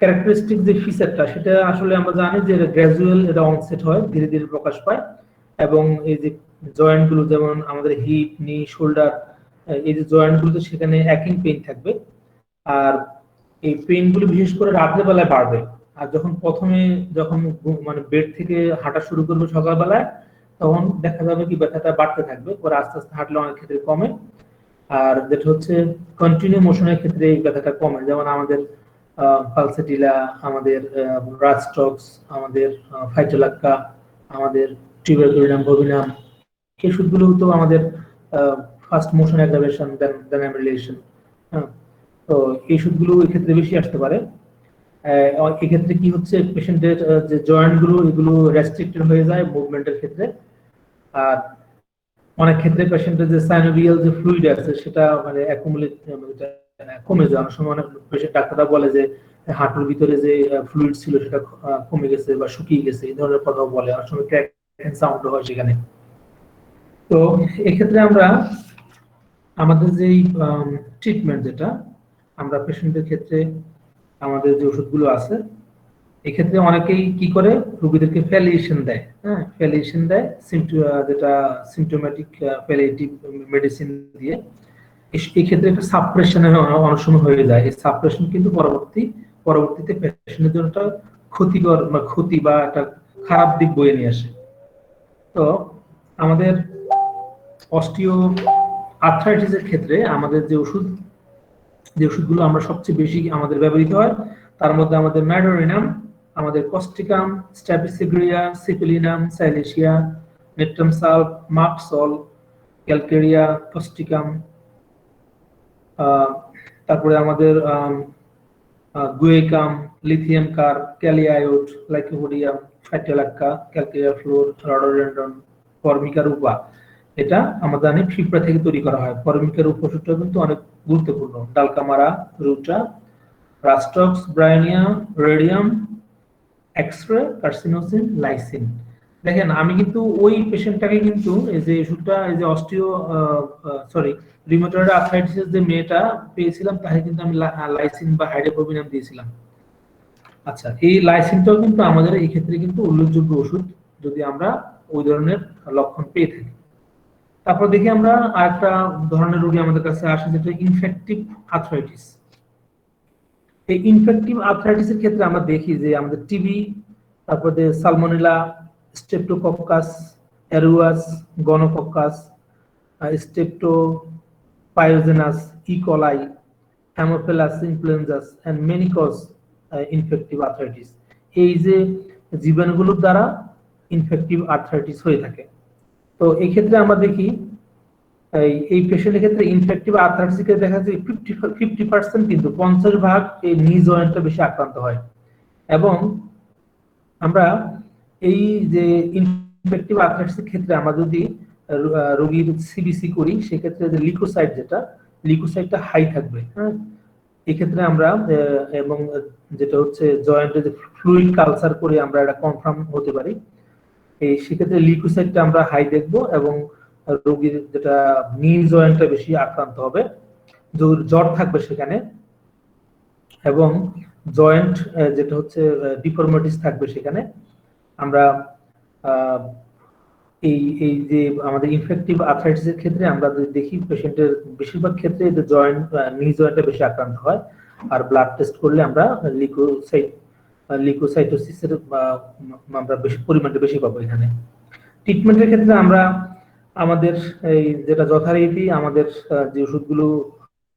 ক্যারেক্টারিস্টিক যে ফিচারটা সেটা আসলে আমরা জানি যে গ্র্যাজুয়াল, এটা অনসেট হয়, ধীরে ধীরে প্রকাশ পায়। এবং এই যে জয়েন্ট গুলো যেমন আমাদের হিপ, নি, শোল্ডার, এই যে জয়েন্ট গুলোতে সেখানে অ্যাকিং পেইন থাকবে। আর এই পেইন গুলো বিশেষ করে রাতের বেলায় বাড়বে। আর যখন মানে বেড থেকে হাঁটা শুরু করবে সকালবেলায়, তখন দেখা যাবে কি ব্যথাটা বাড়তে থাকবে, পরে আস্তে আস্তে হাঁটলে অনেক ক্ষেত্রে কমে। আর যেটা হচ্ছে কন্টিনিউ মোশনের ক্ষেত্রে এই ব্যথাটা কমে, যেমন আমাদের পালসেটিলা, আমাদের রাস্টক্স, আমাদের ফাইটোলাক্কা, আমাদের টিউবারকুলিনাম, বভিনাম, এই ওষুধগুলো তো আমাদের ফার্স্ট মোশন অ্যাগ্রাভেশন দেন অ্যামিলিয়েশন। তো এই ওষুধগুলো এই ক্ষেত্রে বেশি আসতে পারে। এক্ষেত্রে কি হচ্ছে, পেশেন্টের যে জয়েন্ট গুলো এগুলো রেস্ট্রিক্টেড হয়ে যায় মুভমেন্টের ক্ষেত্রে। আর অনেক ক্ষেত্রে পেশেন্টের যে সাইনোভিয়াল যে ফ্লুইড আছে সেটা মানে অ্যাকুমুলেট, কমে যায়। অনেক সময় অনেক পেশেন্ট, ডাক্তাররা বলে যে হাঁটুর ভিতরে যে ফ্লুইড ছিল সেটা কমে গেছে বা শুকিয়ে গেছে, এই ধরনের কথাও বলে। অনেক সময় ক্র্যাক সাউন্ড হয় সেখানে। তো এক্ষেত্রে আমরা আমাদের যে ট্রিটমেন্ট, যেটা আমরা পেশেন্টের ক্ষেত্রে আমাদের যে ওষুধগুলো আছে, এক্ষেত্রে অনেকেই কি করে, রোগীদেরকে ফ্যালিয়েশন দেয়। ফ্যালিয়েশন দেয়, যেটা সিমটোম্যাটিক প্যালিয়েটিভ মেডিসিন দিয়ে। এই ক্ষেত্রে একটা সাপ্রেশন অনেক সময় হয়ে যায়। এই সাপ্রেশন কিন্তু পরবর্তীতে পেশেন্টের জন্য একটা ক্ষতিকর বা ক্ষতি বা একটা খারাপ দিক বয়ে নিয়ে আসে। তো আমাদের অস্টিও আর্থ্রাইটিসের ক্ষেত্রে আমাদের যে ওষুধগুলো আমরা সবচেয়ে বেশি আমাদের ব্যবহৃত হয়, তার মধ্যে আমাদের ম্যাডোরিনাম, আমাদের causticum, staphysagria, syphilinum, silicea, natrum sal, মাপসল, ক্যালকেরিয়া, কস্টিকাম, তারপরে আমাদের guaiacum, lithium carb, kali iod, lycopodium, phytolacca, calcarea fluor, rhododendron, formica rufa. এটা আমরা জানি ফিপ্রা থেকে তৈরি করা হয়। ফর্মিকা রূপা ওষুধটা কিন্তু অনেক গুরুত্বপূর্ণ। Dulcamara, ruta, rhus tox, bryonia, radium, X ray, carcinosin, lyssin. দেখেন আমি কিন্তু ওই পেশেন্টটাকে কিন্তু এই যে ওষুধটা, এই যে রিউমেটয়েড আর্থ্রাইটিসের যে মেয়েটা পেয়েছিলাম তাকে কিন্তু আমি লাইসিন বা হাইড্রোপোভিনাম দিয়েছিলাম। আচ্ছা, এই লাইসিনটাও কিন্তু আমাদের এই ক্ষেত্রে কিন্তু উল্লেখযোগ্য ওষুধ যদি আমরা ওই ধরনের লক্ষণ পেয়ে থাকি। তারপর দেখি আমরা আরেকটা ধরনের রোগী আমাদের কাছে আসে, যেটা ইনফেক্টিভ আর্থ্রাইটিস। এই ইনফেক্টিভ আর্থ্রাইটিসের ক্ষেত্রে আমরা দেখি যে আমাদের টিবি, তারপরে salmonella, streptococcus aureus, gonococcus, strepto pyogenes, E coli, haemophilus influenzae and many cause infective arthritis. এই যে জীবাণুগুলোর দ্বারা ইনফেক্টিভ আর্থ্রাইটিস হয়ে থাকে। তো এই ক্ষেত্রে আমরা দেখি এই পেশেন্টের ক্ষেত্রে ইনফেক্টিভ আর্থ্রাইটিসকে দেখা যায় 50% কিন্তু 50% এই নি জয়েন্টটা বেশি আক্রান্ত হয়। এবং আমরা এই যে ইনফেক্টিভ আর্থ্রাইটিসের ক্ষেত্রে আমরা যদি রোগীর সিবিসি করি, সেক্ষেত্রে যে লিকোসাইটটা হাই থাকবে। হ্যাঁ, এক্ষেত্রে আমরা এবং যেটা হচ্ছে জয়েন্টে যে ফ্লুইড কালচার করে আমরা এটা কনফার্ম হতে পারি। এই সেক্ষেত্রে লিকোসাইটটা আমরা হাই দেখব এবং রোগীর যেটা নি জয়েন্টটা বেশি আক্রান্ত হবে, জ্বর থাকবে সেখানে, এবং জয়েন্ট যেটা হচ্ছে ডিফর্মিটিস থাকবে সেখানে। আমরা এই যে আমাদের ইনফেক্টিভ আর্থ্রাইটিসের ক্ষেত্রে আমরা দেখি পেশেন্টের বেশিরভাগ ক্ষেত্রে যে জয়েন্ট নি জয়েন্টে বেশি আক্রান্ত হয়। আর ব্লাড টেস্ট করলে আমরা লিকোসাইটোসিসের আমরা বেশি পরিমাণটা বেশি পাবো এখানে। ট্রিটমেন্টের ক্ষেত্রে আমরা আমাদের এই যেটা যথারীতি আমাদের যে ওষুধগুলো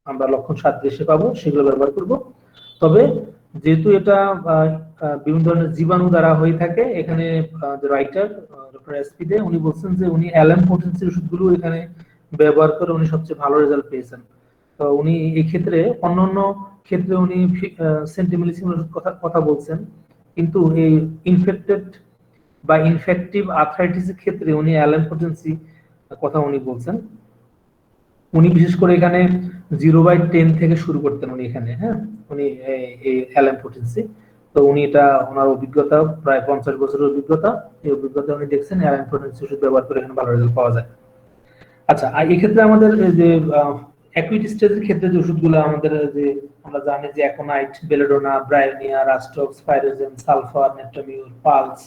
আমরা লক্ষণ সাদৃশ্যে পাবো সেগুলো ব্যবহার করব। তবে যেহেতু এটা বিভিন্ন ধরনের জীবাণু দ্বারা হয়ে থাকে, এখানে রাইটার ডক্টর এসপি দে উনি বলছেন যে উনি অ্যালাম পোটেন্সির ওষুধগুলো এখানে ব্যবহার করে উনি সবচেয়ে ভালো রেজাল্ট পেয়েছেন। তো উনি এই ক্ষেত্রে অন্যান্য ক্ষেত্রে উনি সেন্টিমিলিসিমের কথা বলছেন, কিন্তু এই ইনফেক্টেড বা ইনফেক্টিভ আর্থ্রাইটিসের ক্ষেত্রে উনি অ্যালাম পোটেন্সি কথা উনি বলছেন। উনি বিশেষ করে এখানে 0/10 থেকে শুরু করতেন উনি এখানে। হ্যাঁ, উনি এই অ্যালাম পোটেন্সি, তো উনি এটা ওনার অভিজ্ঞতা প্রায় 50 বছরের অভিজ্ঞতা, এই অভিজ্ঞতা উনি দেখছেন অ্যালাম পোটেন্সি ওষুধ ব্যবহার করে এখানে ভালো রেজাল্ট পাওয়া যায়। আচ্ছা, এই ক্ষেত্রে আমাদের যে অ্যাকুইট স্টেজের ক্ষেত্রে যে ওষুধগুলো আমাদের যে আমরা জানি যে aconite, belladonna, Bryonia, রাস্টক্স, pyrogen, sulphur, নেপ্টামিউর, pulse,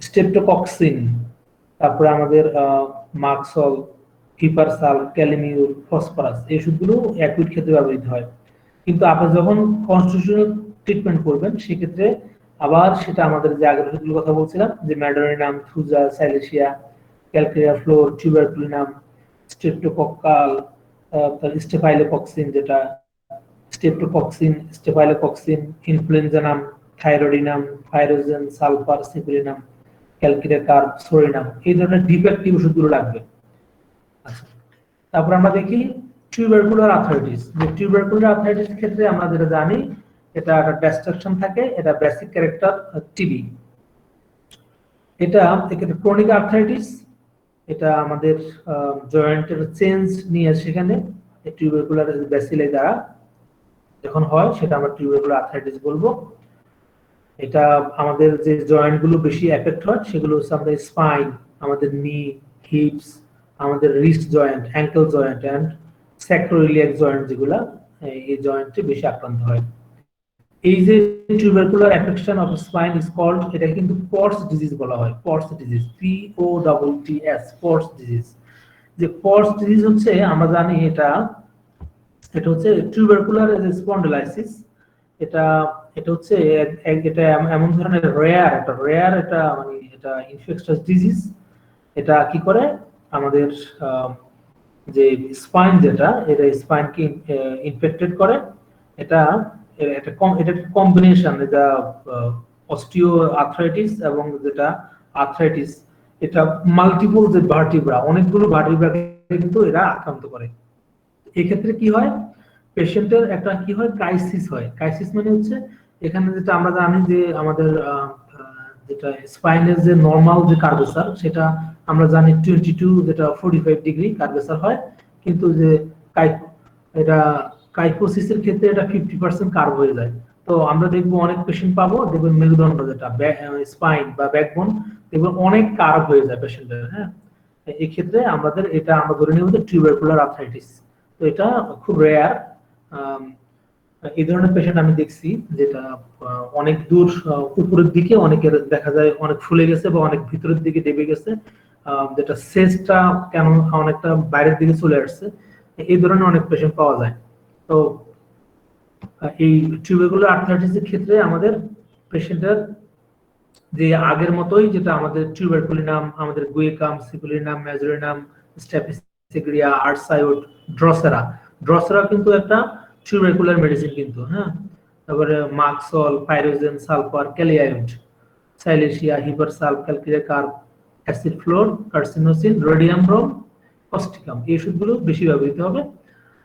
স্ট্রেপ্টোকক্সিন, তারপরে আমাদের মার্কসল, হিপারসাল, ক্যালিমিউর, ফসফরাস, এই ওষুধগুলো অ্যাকুইট ক্ষেত্রে ব্যবহৃত হয়। কিন্তু আপনি যখন কনস্টিটিউশনাল ট্রিটমেন্ট করবেন সেক্ষেত্রে আবার সেটা আমাদের যে আগের ওষুধগুলোর কথা বলছিলাম যে medorrhinum, thuja, silicea, calcarea fluor, tuberculinum, streptococcal, staphylococcin, যেটা streptococcin, staphylococcin, influenzinum, thyroidinum, pyrogen, sulphur, syphilinum, calcarea carb, psorinum, এই ধরনের ডিফেক্টিভ ওষুধগুলো লাগবে। আচ্ছা, তারপর আমরা দেখি টিউবারকুলার আর্থ্রাইটিস। যে টিউবারকুলার আর্থ্রাইটিস ক্ষেত্রে আমরা যেটা জানি এটা একটা ডেস্ট্রাকশন থাকে, এটা বেসিক ক্যারেক্টার টিবি। এটা ক্রনিক আর্থ্রাইটিস, এটা আমাদের জয়েন্টের চেঞ্জ নিয়ে সেখানে টিউবারকুলার ব্যাসিলাই দ্বারা যখন হয় সেটা আমরা টিউবারকুলার আর্থ্রাইটিস বলবো। এটা আমাদের যে জয়েন্ট গুলো বেশি এফেক্ট হয় সেগুলো হচ্ছে আমাদের স্পাইন, আমাদের নি, হিপস, আমাদের wrist joint, ankle joint and sacroiliac joint, যেগুলা এই জয়েন্টে বেশি আক্রান্ত হয়। এই যে tubercular affection of spine is called, এটা কিন্তু পটস ডিজিজ বলা হয়। Pott's disease, POTTS, Pott's disease. যে পটস ডিজিজ হচ্ছে আমরা জানি এটা হচ্ছে টিউবারকুলার স্পন্ডিলাইসিস। এটা হচ্ছে এটা এমন ধরনের রেয়ার এটা মানে এটা ইনফেকশাস ডিজিজ। এটা কি করে আমাদের যে স্পাইন, যেটা এটা স্পাইনকে ইনফেক্টেড করে। এটা কম্বিনেশন, এটা অস্টিও আর্থ্রাইটিস এবং যেটা আর্থ্রাইটিস, এটা মাল্টিপল যে ভার্টিব্রা, অনেকগুলো ভার্টিব্রাকে কিন্তু এরা আক্রান্ত করে। এই ক্ষেত্রে কি হয়, পেশেন্টের একটা কি হয়, ক্রাইসিস হয়। ক্রাইসিস মানে হচ্ছে এখানে যেটা আমরা জানি যে আমাদের যেটা স্পাইনের যে নরমাল যে কার্ভেচার, সেটা আমরা জানি 22 যেটা 45 ডিগ্রি কার্ভেচার হয়, কিন্তু যে এটা কাইফোসিসের ক্ষেত্রে এটা 50% কার্ভ হয়ে যায়। তো আমরা দেখবো অনেক পেশেন্ট পাবো, দেখবেন মেরুদণ্ড যেটা স্পাইন বা ব্যাকবোন, দেখবেন অনেক কার্ভ হয়ে যায় পেশেন্টের। হ্যাঁ, এই ক্ষেত্রে আমাদের এটা আমরা ধরে নিব যে টিউবারকুলার আর্থ্রাইটিস। তো এটা খুব রেয়ার। এই ধরনের পেশেন্ট আমি দেখছি যেটা অনেক দূর উপরের দিকে অনেকের দেখা যায় অনেক ফুলে গেছে বা অনেক ভিতরের দিকে দেবে গেছে, যেটা সেজটা কেন অনেকটা বাইরের দিকে চলে আসছে, এই ধরনের অনেক পেশেন্ট পাওয়া যায়। তো এই টিউবারকুলার আর্থ্রাইটিসের ক্ষেত্রে আমাদের পেশেন্টের যে আগের মতোই, যেটা আমাদের টিউবারকুলিনাম, আমাদের গুয়েকাম, সিকুলিনাম, মেজোরিনাম, স্ট্রেপিসিগ্রিয়া, আর্সাইড, ড্রসেরা। ড্রসেরা কিন্তু একটা টিউবারকুলার মেডিসিন কিন্তু, হ্যাঁ। তারপরে merc sol, pyrogen, sulphur, kali iod, silicea, hepar sulph, calcarea carb, acid fluor, carcinosin, radium brom, causticum, এই ওষুধগুলো বেশি ব্যবহৃত হবে।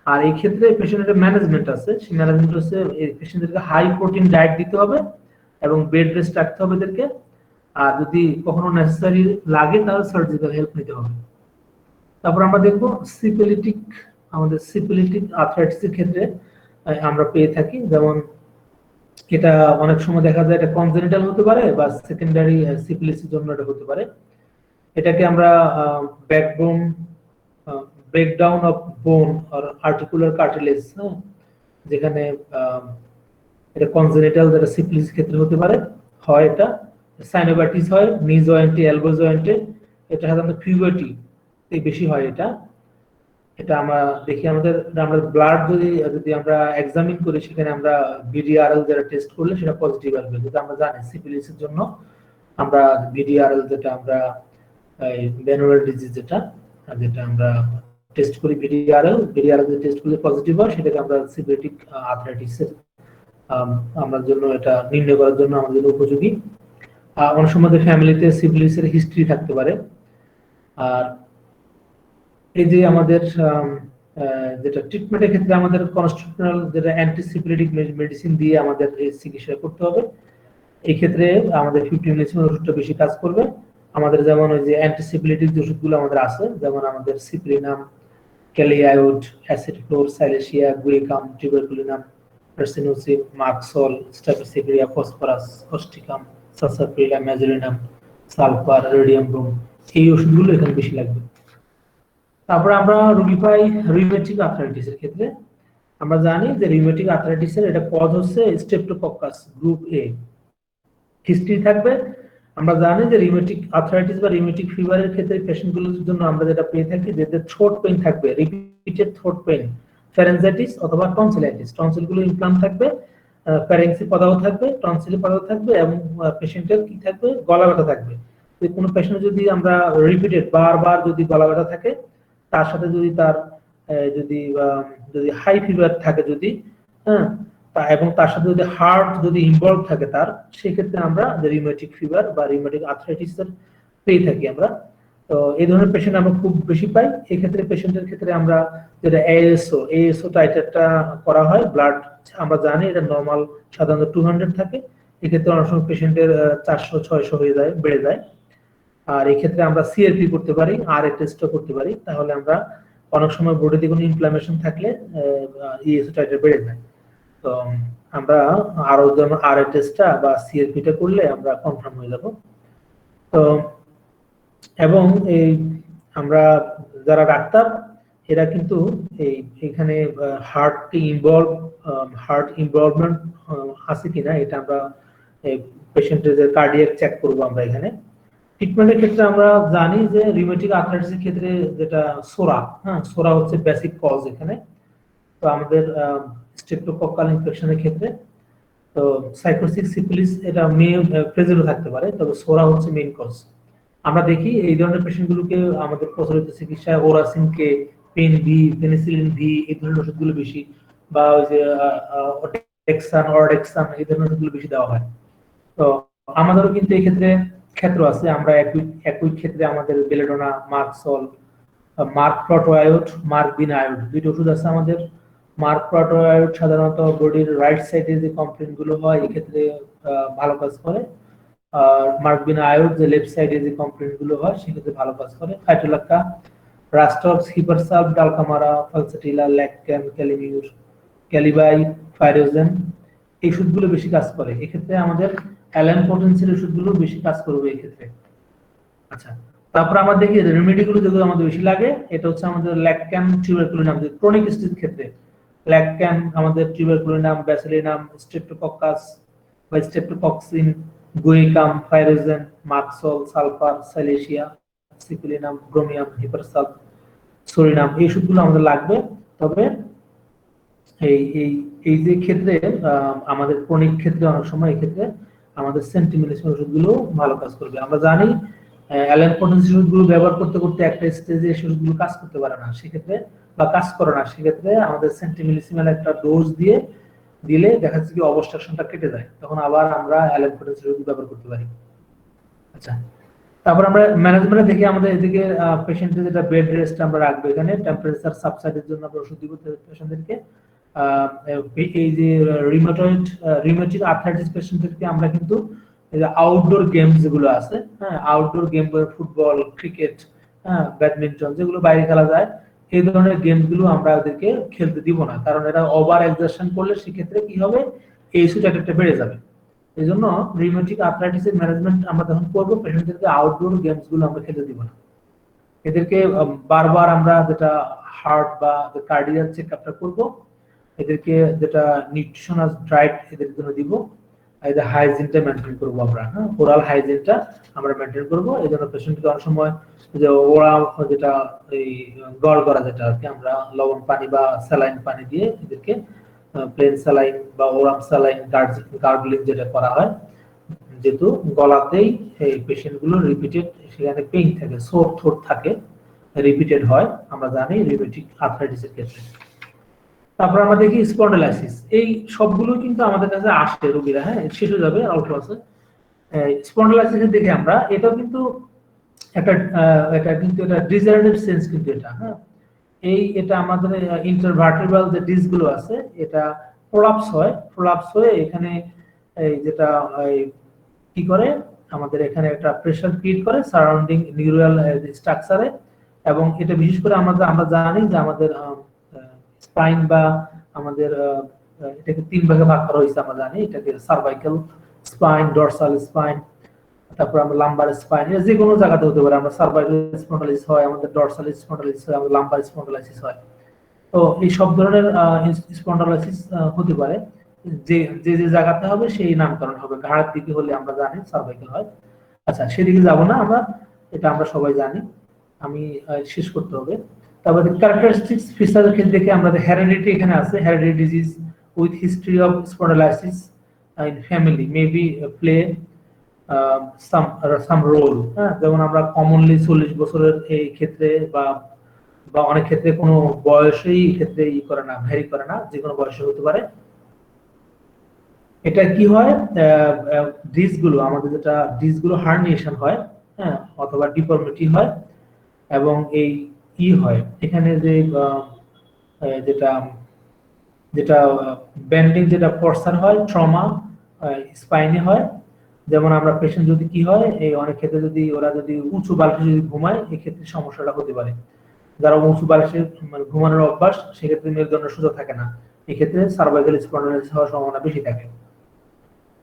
আর এই ক্ষেত্রে পেশেন্টের ম্যানেজমেন্ট আছে, সেই ম্যানেজমেন্ট হচ্ছে এই পেশেন্টদেরকে হাই প্রোটিন ডায়েট দিতে হবে এবং বেড রেস্ট রাখতে হবে এদেরকে। আর যদি কখনো নেসেসারি লাগে তাহলে সার্জিক্যাল হেল্প নিতে হবে। তারপর আমরা দেখবো সিপিলিটিক, আমাদের সিপিলিটিক আর্থ্রাইটিসের ক্ষেত্রে আমরা পেয়ে থাকি, যেমন এটা অনেক সময় দেখা যায় এটা কনজেনিটাল হতে পারে বা সেকেন্ডারি সিপিলিসের জন্য এটা হতে পারে। এটাকে আমরা ব্যাকবোন ব্রেকডাউন অফ বোন আর আর্টিকুলার কার্টিলেজ, যেখানে এটা কনজেনিটাল, যেটা সিপিলিস ক্ষেত্রে হতে পারে, হয় এটা সাইনোবাইটিস হয় নি জয়েন্টে, এলবো জয়েন্টে। এটা সাধারণত পিউবার্টি বেশি হয় এটা। এটা আমরা দেখি আমাদের ব্লাড যদি আমরা এক্সামিন করি, সেখানে আমরা ভিডিআরএল যেটা টেস্ট করলে সেটা পজিটিভ আসবে। যেটা আমরা জানি সিপিলিসের জন্য আমরা ভিডিআরএল, যেটা আমরা ভেনুলার ডিজিজ, যেটা আমরা টেস্ট করি ভিডিআরএল যে টেস্ট করলে পজিটিভ হয়, সেটাকে আমরা সিপিলিটিক আর্থ্রাইটিসের আমাদের জন্য এটা নির্ণয় করার জন্য আমাদের জন্য উপযোগী। অনেক সময় ফ্যামিলিতে সিপিলিসের হিস্ট্রি থাকতে পারে। আর এই যে আমাদের যেটা ট্রিটমেন্টের ক্ষেত্রে আমাদের কনস্টিটিউশনাল যেটা অ্যান্টিসিপিলিটিক মেডিসিন দিয়ে আমাদের এই চিকিৎসা করতে হবে। এই ক্ষেত্রে আমাদের 50 মিলিসিমের ওষুধটা বেশি কাজ করবে। আমাদের যেমন ওই যে অ্যান্টিসিপিলিটিক যে ওষুধগুলো আমাদের আছে, যেমন আমাদের সিপ্রিনাম, kali iod, acid fluor, silicea, guaiacum, tuberculinum, carcinosin, মাক্সল, staphysagria, phosphorus, causticum, sarsaparilla, medorrhinum, sulphur, radium brom, এই ওষুধগুলো এখানে বেশি লাগবে। তারপরে আমরা রোগী পাই রিউমেটিক আর্থ্রাইটিসের ক্ষেত্রে। আমরা জানি যে রিউমেটিক আর্থ্রাইটিসের এটা কজ হচ্ছে স্ট্রেপ্টোকক্কাস গ্রুপ এ, হিস্ট্রি থাকবে। আমরা জানি যে রিউমেটিক আর্থ্রাইটিস বা রিউমেটিক ফিভারের ক্ষেত্রে পেশেন্টগুলোর জন্য আমরা যেটা পেয়ে থাকি, যে থ্রোট পেইন থাকবে, রিপিটেড থ্রোট পেইন, ফ্যারেঞ্জাইটিস অথবা টনসিলাইটিস, টনসিলগুলো ইমপ্লান্ট থাকবে, ফ্যারেন্সি পদাও থাকবে, টনসিল পদাও থাকবে, এবং পেশেন্টের কি থাকবে, গলা ব্যথা থাকবে। কোনো পেশেন্ট যদি আমরা রিপিটেড বারবার যদি গলা ব্যথা থাকে, তার সাথে যদি তার যদি হাই ফিভার থাকে, যদি হ্যাঁ, এবং তার সাথে যদি হার্ট যদি ইনভলভ থাকে তার, সেক্ষেত্রে আমরা রিউমেটিক ফিভার বা রিউমেটিক আর্থ্রাইটিস পেয়ে থাকি আমরা। তো এই ধরনের পেশেন্ট আমরা খুব বেশি পাই। এই ক্ষেত্রে পেশেন্টের ক্ষেত্রে আমরা যেটা এএসও টাইটারটা করা হয়, ব্লাড আমরা জানি এটা নর্মাল সাধারণত 200 থাকে, এক্ষেত্রে অনেক সময় পেশেন্টের 400-600 হয়ে যায়, বেড়ে যায়। আর এই ক্ষেত্রে আমরা সিআরপি করতে পারি, আর এ টেস্টও করতে পারি। তাহলে আমরা অনেক সময় বডিতে কোনো ইনফ্লামেশন থাকলে ইএসও টাইটার বেড়ে যায়। তো আমরা আরো যেমন আর এ টেস্টটা বা সিআরপিটা করলে আমরা কনফার্ম হয়ে যাব। তো এবং এই আমরা যারা ডাক্তার, এরা কিন্তু এখানে হার্ট ইনভলভমেন্ট আছে কিনা এটা আমরা পেশেন্টের যে কার্ডিয়াক চেক করব আমরা এখানে। ট্রিটমেন্টের ক্ষেত্রে আমরা জানি যে রিউমেটিক আর্থ্রাইটিসের ক্ষেত্রে যেটা সোরা হচ্ছে বেসিক কজ এখানে। তো আমাদের স্ট্রেপ্টোকক্কাল ইনফেকশনের ক্ষেত্রে তো সাইকোসিস, সিফিলিস এটা প্রেজেন্টও থাকতে পারে, তবে সোরা হচ্ছে মেইন কজ। আমরা দেখি এই ধরনের পেশেন্টগুলোকে আমাদের প্রচলিত চিকিৎসায় ওরাসিন কে, পেন ভি, পেনিসিলিন ভি, এই ধরনের ওষুধগুলো বেশি, বা ওই যে অর্ডেক্সান, এই ধরনের ওষুধগুলো বেশি দেওয়া হয়। তো আমাদেরও কিন্তু এই ক্ষেত্রে ক্ষেত্র আছে। আমরা একই ক্ষেত্রে আমাদের বেলেডোনা, মার্কসল, মার্ক প্রোটোআয়োড, মার্ক বিনায়োড, দুইটা ওষুধ আছে আমাদের। মার্ক প্রোটোআয়োড সাধারণত বডির রাইট সাইডে যে কমপ্লেইন গুলো হয় এই ক্ষেত্রে ভালো কাজ করে। আর মার্ক বিনায়োড যে লেফট সাইডে যে কমপ্লেইন গুলো হয় সেক্ষেত্রে ভালো কাজ করে। ফাইটোলাক্কা, রাস্টক্স, হিপারসালফ, ডালকামারা, ফালসাটিলা, ল্যাকক্যাম, ক্যালিমিউর, ক্যালিবাই, ফাইরোজেন, এই ওষুধগুলো বেশি কাজ করে। এক্ষেত্রে আমাদের অ্যালান পটেন্সির ওষুধগুলো বেশি কাজ করবে এই ক্ষেত্রে। আচ্ছা, তারপর আমরা দেখি রেমেডিগুলো যেগুলো আমাদের বেশি লাগে, এটা হচ্ছে আমাদের ল্যাকক্যাম, টিউবারকুলিনাম, যে ক্রনিক স্টেজ ক্ষেত্রে ল্যাকক্যাম, আমাদের টিউবারকুলিনাম, ব্যাসিলিনাম, স্ট্রেপ্টোকক্কাস বা স্ট্রেপ্টোকক্সিন, গুইকাম, ফাইরোজেন, মাক্সল, সালফার, সাইলেশিয়া, সিকুলিনাম, ব্রোমিয়াম, হিপারসালফ, সোরিনাম, এই ওষুধগুলো আমাদের লাগবে। তবে এই এই এই যে ক্ষেত্রে আমাদের ক্রনিক ক্ষেত্রে অনেক সময় এই ক্ষেত্রে আমাদের সেন্টিমিলিসিন ওষুধগুলো ভালো কাজ করবে। আমরা জানি অ্যালেন পটেন্সিয়াল ওষুধগুলো ব্যবহার করতে করতে একটা স্টেজে এসে ওষুধগুলো কাজ করতে পারে না, সেক্ষেত্রে বা কাজ করে না, সেক্ষেত্রে আমাদের সেন্টিমিলিসিমের একটা ডোজ দিলে দেখা যাচ্ছে কি অবস্ট্রাকশনটা কেটে যায়, তখন আবার আমরা অ্যালেন পটেন্সিয়াল ওষুধ ব্যবহার করতে পারি। আচ্ছা, তারপর আমরা ম্যানেজমেন্টে দেখি আমাদের এদিকে পেশেন্টের যেটা বেড রেস্ট আমরা রাখবো, এখানে টেম্পারেচার সাবসাইডের জন্য আমরা ওষুধ দিব পেশেন্টদেরকে। এই যে রিউমেটয়েড আর্থ্রাইটিস পেশেন্টদেরকে আমরা কিন্তু আউটডোর গেমস যেগুলো আছে, হ্যাঁ আউটডোর গেম, ফুটবল, ক্রিকেট, হ্যাঁ ব্যাডমিন্টন, যেগুলো বাইরে খেলা যায়, এই ধরনের গেমগুলো আমরা ওদেরকে খেলতে দিব না, কারণ এরা ওভার এক্সারশন করলে সেক্ষেত্রে কি হবে, এই ইস্যুটা একটা বেড়ে যাবে। এই জন্য রিউমেটিক আর্থ্রাইটিসের ম্যানেজমেন্ট আমরা যখন করবো, পেশেন্টদেরকে আউটডোর গেমস গুলো আমরা খেলতে দিব না। এদেরকে বারবার আমরা যেটা হার্ট বা কার্ডিয়াক চেকআপটা করবো, এদেরকে যেটা নিউট্রিশনাল ডায়েট এদের জন্য দিব, এদের হাইজিনটা মেনটেন করবো আমরা, হ্যাঁ ওরাল হাইজিনটা আমরা মেনটেন করবো। এই জন্য পেশেন্টকে অনেক সময় যে ওরা যেটা এই গড় করা যেটা আর কি, আমরা লবণ পানি বা স্যালাইন পানি দিয়ে এদেরকে প্লেন স্যালাইন বা ওরাম স্যালাইন গার্গলিং যেটা করা হয়, যেহেতু গলাতেই এই পেশেন্টগুলো রিপিটেড সেখানে পেইন থাকে, সোর থ্রোট থাকে, রিপিটেড হয়, আমরা জানি রিউমেটিক আর্থ্রাইটিসের ক্ষেত্রে। তারপর আমরা দেখি স্পন্ডালাইসিস, এই সবগুলো কিন্তু আমাদের কাছে আসে রোগীরা, হ্যাঁ শেষ হয়ে যাবে অল্প আছে। স্পন্ডালাইসিস দেখে আমরা এটাও কিন্তু এটা কিন্তু এটা ডিজায়ারেটিভ সেন্স, কিন্তু এটা হ্যাঁ এটা আমাদের ইন্টারভার্টেব্রাল যে ডিস্ক গুলো আছে, এটা প্রলাপস হয়ে এখানে এই যেটা কি করে আমাদের এখানে একটা প্রেসার ক্রিয়েট করে সারাউন্ডিং নিউরাল স্ট্রাকচারে, এবং এটা বিশেষ করে আমরা জানি যে আমাদের স্পাইন বা আমাদের এটাকে 3 ভাগে ভাগ করা হয়েছে, আমরা জানি এটাকে সার্ভাইকাল স্পাইন, ডরসাল স্পাইন, তারপর আমরা লাম্বার স্পাইন, যে কোনো জায়গাতে হতে পারে, আমরা সার্ভাইকাল স্পন্ডালাইসিস হয়, আমাদের ডরসাল স্পন্ডালাইসিস হয়, আমাদের লাম্বার স্পন্ডালাইসিস হয়। তো এই সব ধরনের স্পন্ডালাইসিস হতে পারে, যে যে যে জায়গাতে হবে সেই নামকরণ হবে। ঘাড়ের দিকে হলে আমরা জানি সার্ভাইকাল হয়। আচ্ছা, সেদিকে যাব না আমরা, এটা আমরা সবাই জানি, আমি শেষ করতে হবে। তারপরে ক্যারেক্টারিস্টিক্স ফিচারের ক্ষেত্রে দেখে আমরা হেরিডিটি এখানে আছে, heredity disease with history of spondylosis in family may be play some role, হ্যাঁ যেমন আমরা কমনলি 40 বছরের এই ক্ষেত্রে বা অনেক ক্ষেত্রে কোনো বয়সেই ক্ষেত্রে করে না, ভ্যারি করে না, যে কোনো বয়সে হতে পারে। এটা কি হয়, ডিসগুলো আমাদের যেটা ডিসগুলো হার্নিয়েশন হয়, হ্যাঁ অথবা ডিফর্মিটি হয়, এবং এই হয় এখানে যে যেটা যেটা বেন্ডিং যেটা পরসার হয়, ট্রমা স্পাইনে হয়। যেমন আমরা পেশেন্ট যদি কি হয়, এই অনেক ক্ষেত্রে যদি ওরা যদি উঁচু বালিশে যদি ঘুমায়, এই ক্ষেত্রে সমস্যাটা হতে পারে। যারা উঁচু বালিশে মানে ঘুমানোর অভ্যাস, সেক্ষেত্রে মেরুদণ্ডের সুযোগ থাকে না, এক্ষেত্রে সার্ভাইকাল স্পন্ডালাইসিস হওয়ার সম্ভাবনা বেশি থাকে।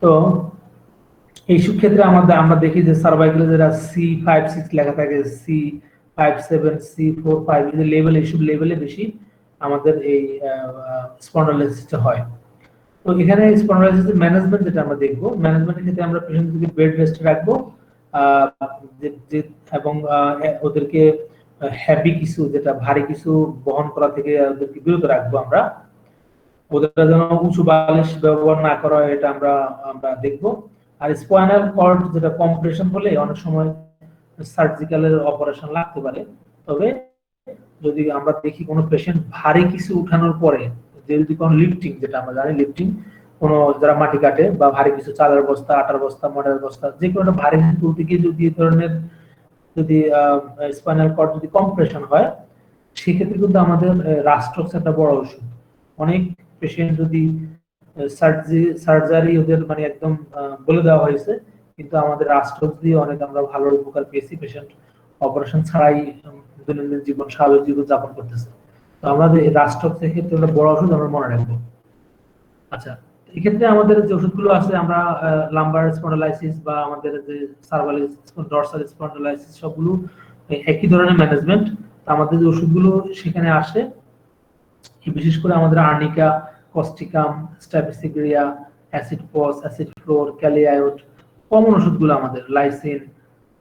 তো এইসব ক্ষেত্রে আমরা দেখি যে সার্ভাইকালে যেটা C5-6 লেখা থাকে, C5-7, C4-5 এই লেভেল, এইসব লেভেলে বেশি আমাদের এই স্পন্ডালাইসিসটা হয়। তো এখানে স্পন্ডালাইসিসের ম্যানেজমেন্ট যেটা আমরা দেখবো, ম্যানেজমেন্টের ক্ষেত্রে আমরা পেশেন্টদেরকে বেড রেস্টে রাখবো, এবং ওদেরকে হেভি কিছু, যেটা ভারী কিছু বহন করা থেকে ওদেরকে বিরত রাখবো আমরা, ওদের যেন উঁচু বালিশ ব্যবহার না করা হয়, এটা আমরা দেখবো। আর স্পাইনাল কর্ড যেটা কম্প্রেশন হলে অনেক সময় সার্জিক্যালের অপারেশন লাগতে পারে। তবে যদি আমরা দেখি কোনো পেশেন্ট ভারী কিছু উঠানোর পরে, যদি কোনো লিফটিং, যেটা আমরা জানি লিফটিং, কোনো যারা মাটি কাটে বা ভারী কিছু চালের বস্তা, আটার বস্তা, ময়দার বস্তা, যে কোনো ভারী কিছু তুলতে গিয়ে যদি এই ধরনের যদি স্পাইনাল কর্ড যদি কম্প্রেশন হয়, সেক্ষেত্রে কিন্তু আমাদের রাস্ট্রক্স একটা বড় ওষুধ। অনেক পেশেন্ট যদি সার্জারি ওদের মানে একদম বলে দেওয়া হয়েছে, কিন্তু আমাদের রাস্ট্রক্স দিয়ে অনেক আমরা ভালো উপকার পেয়েছি, পেশেন্ট অপারেশন ছাড়াই দৈনন্দিন জীবন, স্বাভাবিক জীবন যাপন করতেছে। তো আমাদের রাস্ট্রক্সের ক্ষেত্রে একটা বড় ওষুধ আমরা মনে রাখবো। আচ্ছা, এক্ষেত্রে আমাদের যে ওষুধগুলো আছে, আমরা লাম্বার স্পন্ডালাইসিস বা আমাদের যে সার্ভাইকাল ডরসাল স্পন্ডালাইসিস, সবগুলো একই ধরনের ম্যানেজমেন্ট। আমাদের যে ওষুধগুলো সেখানে আসে, বিশেষ করে আমাদের arnica, causticum, staphysagria, acid phos, acid fluor, kali iod, common ওষুধগুলো আমাদের lyssin,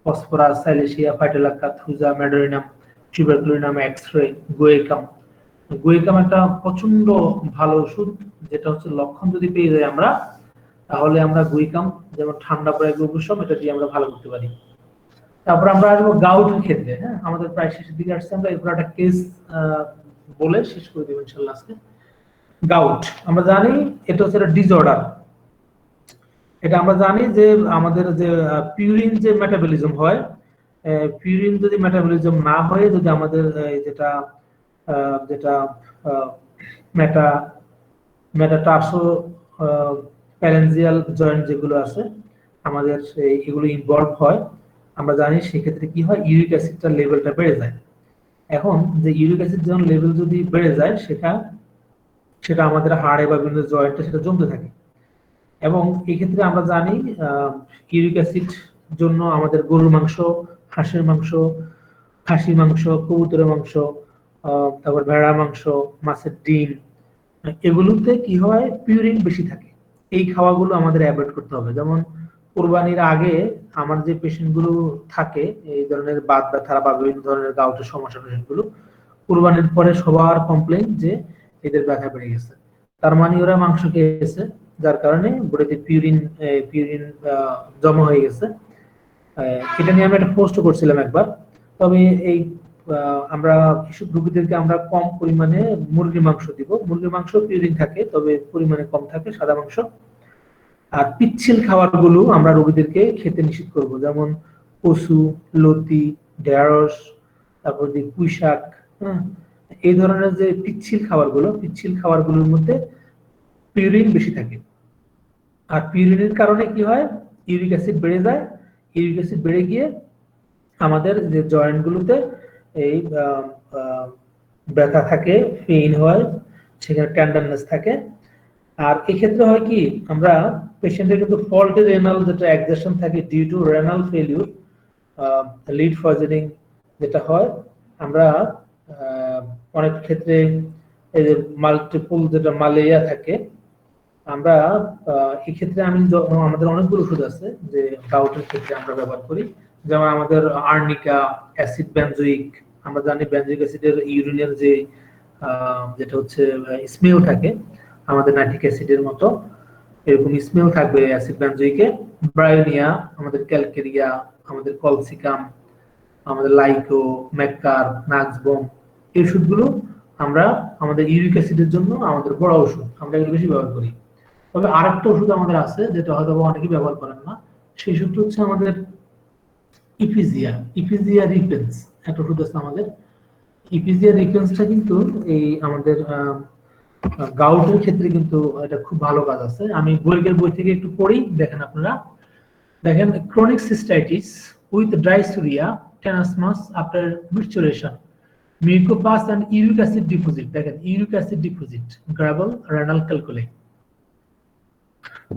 phosphorus, silicea, phytolacca, thuja, medorrhinum, tuberculinum, x ray, guaiacum, guaiacum একটা প্রচন্ড ভালো ওষুধ, যেটা হচ্ছে লক্ষণ যদি পেয়ে যাই আমরা, তাহলে আমরা গুইকাম যেমন ঠান্ডা পড়ে উপশম, এটা দিয়ে আমরা ভালো করতে পারি। তারপর আমরা আসবো গাউটের ক্ষেত্রে। হ্যাঁ, আমাদের প্রায় শেষের দিকে আসছে, আমরা এরপর একটা কেস বলে শেষ করে দেবো ইনশাল্লাহ আজকে। গাউট আমরা জানি এটা হচ্ছে একটা ডিসঅর্ডার। এটা আমরা জানি যে আমাদের যে পিউরিন যে মেটাবলিজম হয়, পিউরিন যদি মেটাবলিজম না হয়ে যদি আমাদের যেটা যেটা মেটা মেটাটার্সো প্যারেনজিয়াল জয়েন্ট যেগুলো আছে আমাদের, এগুলো ইনভলভ হয়, আমরা জানি সেক্ষেত্রে কি হয়, ইউরিক অ্যাসিডটার লেভেলটা বেড়ে যায়। এখন যে ইউরিক অ্যাসিড যখন লেভেল যদি বেড়ে যায়, সেটা আমাদের হাড়ে বা বিভিন্ন জয়েন্টে সেটা জমতে থাকে। এবং এই ক্ষেত্রে আমরা জানি ইউরিক অ্যাসিড জন্য আমাদের গরুর মাংস, হাঁসের মাংস, খাসির মাংস, কবুতরের মাংস, তারপর ভেড়ার মাংস, মাছের ডিম, এগুলোতে কি হয়, পিউরিন বেশি থাকে। এই খাওয়াগুলো আমাদের অ্যাভয়েড করতে হবে। যেমন কোরবানির আগে আমার যে পেশেন্ট গুলো থাকে এই ধরনের বাত ব্যথা বা বিভিন্ন ধরনের গাউটের সমস্যা, পেশেন্ট গুলো কোরবানির পরে সবার কমপ্লেন যে এদের ব্যথা বেড়ে গেছে, তার মানে ওরা মাংস খেয়েছে, যার কারণে বডিতে পিউরিন জমা হয়ে গেছে। এটা নিয়ে আমি একটা পোস্ট করছিলাম একবার। তবে এই আমরা এসব রোগীদেরকে আমরা কম পরিমাণে মুরগির মাংস দিব। মুরগির মাংস পিউরিন থাকে, তবে পরিমাণে কম থাকে সাদা মাংস। আর পিচ্ছিল খাবারগুলো আমরা রোগীদেরকে খেতে নিষেধ করব, যেমন কচু, লতি, ঢেঁড়স, তারপর যে পুঁই শাক। হ্যাঁ, এই ধরনের যে পিচ্ছিল খাবারগুলোর মধ্যে পিউরিন বেশি থাকে। আর পিউরিনের কারণে কি হয়, ইউরিক অ্যাসিড বেড়ে যায়। ইউরিক অ্যাসিড বেড়ে গিয়ে আমাদের যে জয়েন্ট গুলোতে এই ব্যথা থাকে, পেইন হয়, সেখানে টেন্ডারনেস থাকে। আর এক্ষেত্রে হয় কি, আমরা পেশেন্টের কিন্তু ফল্টে রেনাল যেটা এক্সারশন থাকে due to renal failure, lead poisoning যেটা হয়, আমরা অনেক ক্ষেত্রে এই যে মাল্টিপল যেটা মালেরিয়া থাকে, আমরা এই ক্ষেত্রে আমাদের অনেকগুলো ওষুধ আছে যে গাউটের ক্ষেত্রে আমরা ব্যবহার করি। যেমন আমাদের আর্নিকা, অ্যাসিড বেনজোইক। আমরা জানি বেনজোইক অ্যাসিডের ইউরিনের যে যেটা হচ্ছে স্মেল থাকে, আমাদের নাইট্রিক অ্যাসিডের মতো এরকম স্মেল থাকবে অ্যাসিড বেনজোইকে। ব্রায়োনিয়া, আমাদের ক্যালকেরিয়া, আমাদের কলসিকাম, আমাদের লাইকো, ম্যাককার, নাক্সবোম, এই ওষুধগুলো আমরা আমাদের ইউরিক অ্যাসিডের জন্য আমাদের বড় ওষুধ, আমরা এগুলো বেশি ব্যবহার করি। তবে আরেকটা ওষুধ আমাদের আছে যেটা হয়তো অনেকেই ব্যবহার করেন না, সেই ওষুধটা হচ্ছে আমাদের ইপিজিয়া রিপেন্স। একটা ওষুধ আছে আমাদের ইপিজিয়া রিপেন্সটা, কিন্তু এই আমাদের গাউটের ক্ষেত্রে কিন্তু এটা খুব ভালো কাজ আছে। আমি গোয়েগের বই থেকে একটু পড়ি, দেখেন আপনারা। দেখেন, chronic cystitis with dysuria tenesmus after micturition, mucopus and uric acid deposit. দেখেন, uric acid deposit, gravel, renal calculi,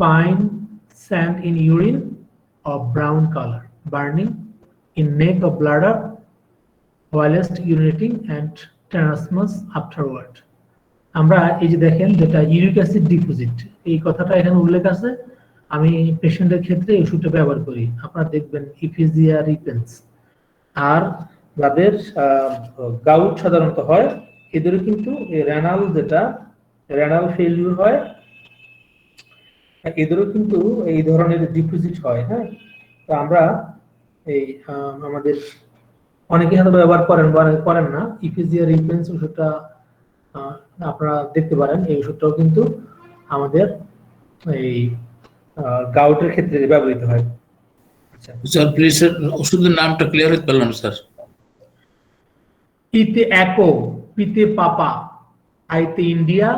fine sand in urine of brown color, burning in neck of bladder whilst urinating and tenesmus afterward. আমরা এই যে দেখেন যেটা uric acid deposit, এই কথাটা এখানে উল্লেখ আছে। আমি পেশেন্টের ক্ষেত্রে এই ওষুধটা ব্যবহার করি, আপনারা দেখবেন ইপিজিয়া রিপেন্স। আর যাদের গাউট সাধারণত হয়, এদেরও কিন্তু রেনাল ফেলিউর হয়, এদেরও কিন্তু এই ধরনের ডিপোজিট হয়। হ্যাঁ, তো আমরা এই আমাদের অনেকে হয়তো ব্যবহার করেন না, ইপিজিয়া রিপেন্স ওষুধটা আপনারা দেখতে পারেন। এই ওষুধটাও কিন্তু আমাদের এই গাউটের ক্ষেত্রে ব্যবহৃত হয়। আচ্ছা স্যার প্লিজ, স্যার ওষুধের নামটা ক্লিয়ার হতে পারলাম স্যার। ইতে একো, পিতে পাপা, আইতে ইন্ডিয়া,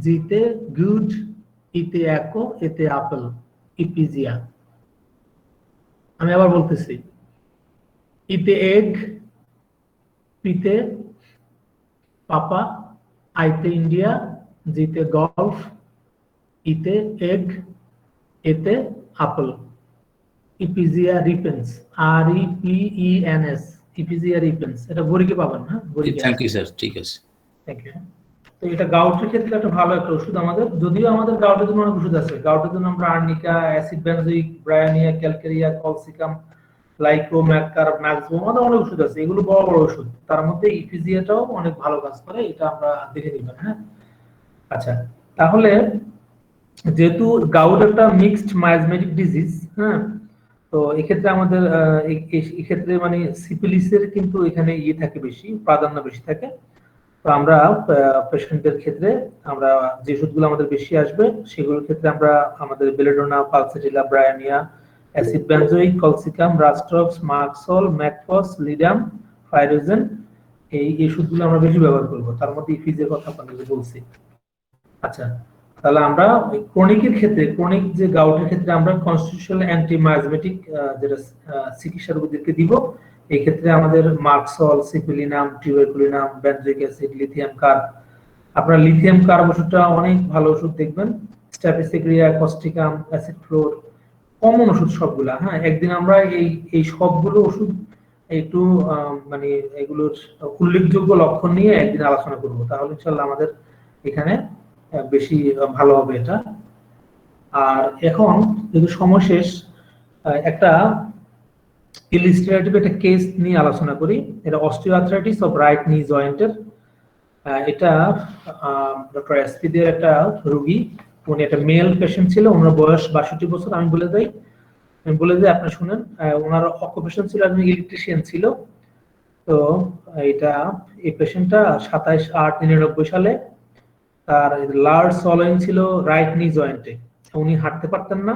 জিতে গুড, ইতে একো, এতে আপেল, ইপিজিয়া। আমি আবার বলতেছি, ইতে এগ, পিতে পাপা, আইতে ইন্ডিয়া, জিতে গল্ফ, ইতে এগ, এতে আপেল, ইপিজিয়া রিপেন্স, REPENS, ইপিজিয়া রিপেন্স। এটা বড়িকে পাবেন না, থ্যাংক ইউ স্যার, ঠিক আছে, থ্যাংক ইউ। তো এটা গাউটের ক্ষেত্রে একটা ভালো একটা ওষুধ আমাদের, যদিও আমাদের গাউটের জন্য অনেক ওষুধ আছে। গাউটের জন্য আমরা arnica, acid benzoic, bryonia, calcarea, colchicum, লাইকোম্যাকার ম্যাক্সিমাম অনেক ওষুধ আছে, এগুলো বড় বড় ওষুধ, তার মধ্যে ইপিজিএটাও অনেক ভালো কাজ করে, এটা আমরা দেখে নিবেন। হ্যাঁ, আচ্ছা, তাহলে যেহেতু গাউট একটা মিক্সড মায়াজমেটিক ডিজিজ, হ্যাঁ, তো এক্ষেত্রে আমাদের এক্ষেত্রে মানে সিফিলিসের কিন্তু এখানে ইয়ে থাকে, বেশি প্রাধান্য বেশি থাকে। তো আমরা পেশেন্টদের ক্ষেত্রে আমরা যে ওষুধগুলো আমাদের বেশি আসবে সেগুলোর ক্ষেত্রে আমরা আমাদের belladonna, pulsatilla, bryonia, acid benzoic, colchicum, rhus tox, merc sol, mag phos, ledum, pyrogen, এই ওষুধগুলো আমরা বেশি ব্যবহার করব। তার মধ্যে ইফিজের কথা আপনাদের বলছি। আচ্ছা, তাহলে আমরা ক্রনিকের ক্ষেত্রে, ক্রনিক যে গাউটের ক্ষেত্রে আমরা কনস্টিটিউশনাল অ্যান্টিমায়াজমেটিক যেটা চিকিৎসা রোগীদেরকে দিব, এই ক্ষেত্রে আমাদের merc sol, syphilinum, tuberculinum, benzoic acid, lithium carb. আপনারা লিথিয়াম কার্ব ওষুধটা অনেক ভালো ওষুধ দেখবেন, staphysagria, causticum, acid fluor, common ওষুধ সবগুলা। হ্যাঁ, একদিন আমরা এই সবগুলো ওষুধ একটু মানে এগুলোর উল্লেখযোগ্য লক্ষণ নিয়ে একদিন আলোচনা করব, তাহলে ইনশাআল্লাহ আমাদের এখানে বেশি ভালো হবে এটা। আর এখন যদি সময় শেষ, একটা ইলিস্ট্রেটিভ একটা কেস নিয়ে আলোচনা করি। এটা অস্টিওআর্থ্রাইটিস অফ রাইট নি জয়েন্টের। এটা ডক্টর এসপি দের একটা রোগী, উনি একটা মেল পেশেন্ট ছিল, ওনার বয়স 62 বছর। আমি বলে যাই আপনি শুনেন। ওনার অকুপেশন ছিল, একজন ইলেকট্রিশিয়ান ছিল। তো এটা এই পেশেন্টটা 27/8/99 সালে তার লার্জ সলোইং ছিল রাইট নি জয়েন্টে, উনি হাঁটতে পারতেন না,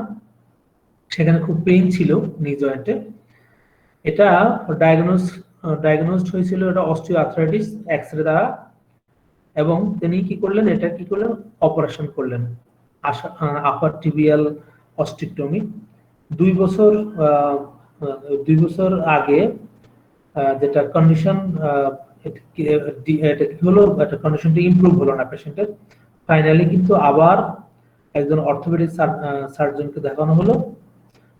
সেখানে খুব পেইন ছিল নি জয়েন্টে। এটা ডায়াগনোজড হয়েছিল এটা অস্টিওআর্থ্রাইটিস এক্সরে দ্বারা, এবং তিনি কি করলেন, অপারেশন করলেন, আপার টিবিয়াল অস্টিকটমি। 2 বছর আগে যেটা কন্ডিশন, এটা কি হলো, একটা কন্ডিশনটা ইমপ্রুভ হলো না পেশেন্টের। ফাইনালি কিন্তু আবার একজন অর্থোপেডিক সার্জনকে দেখানো হলো।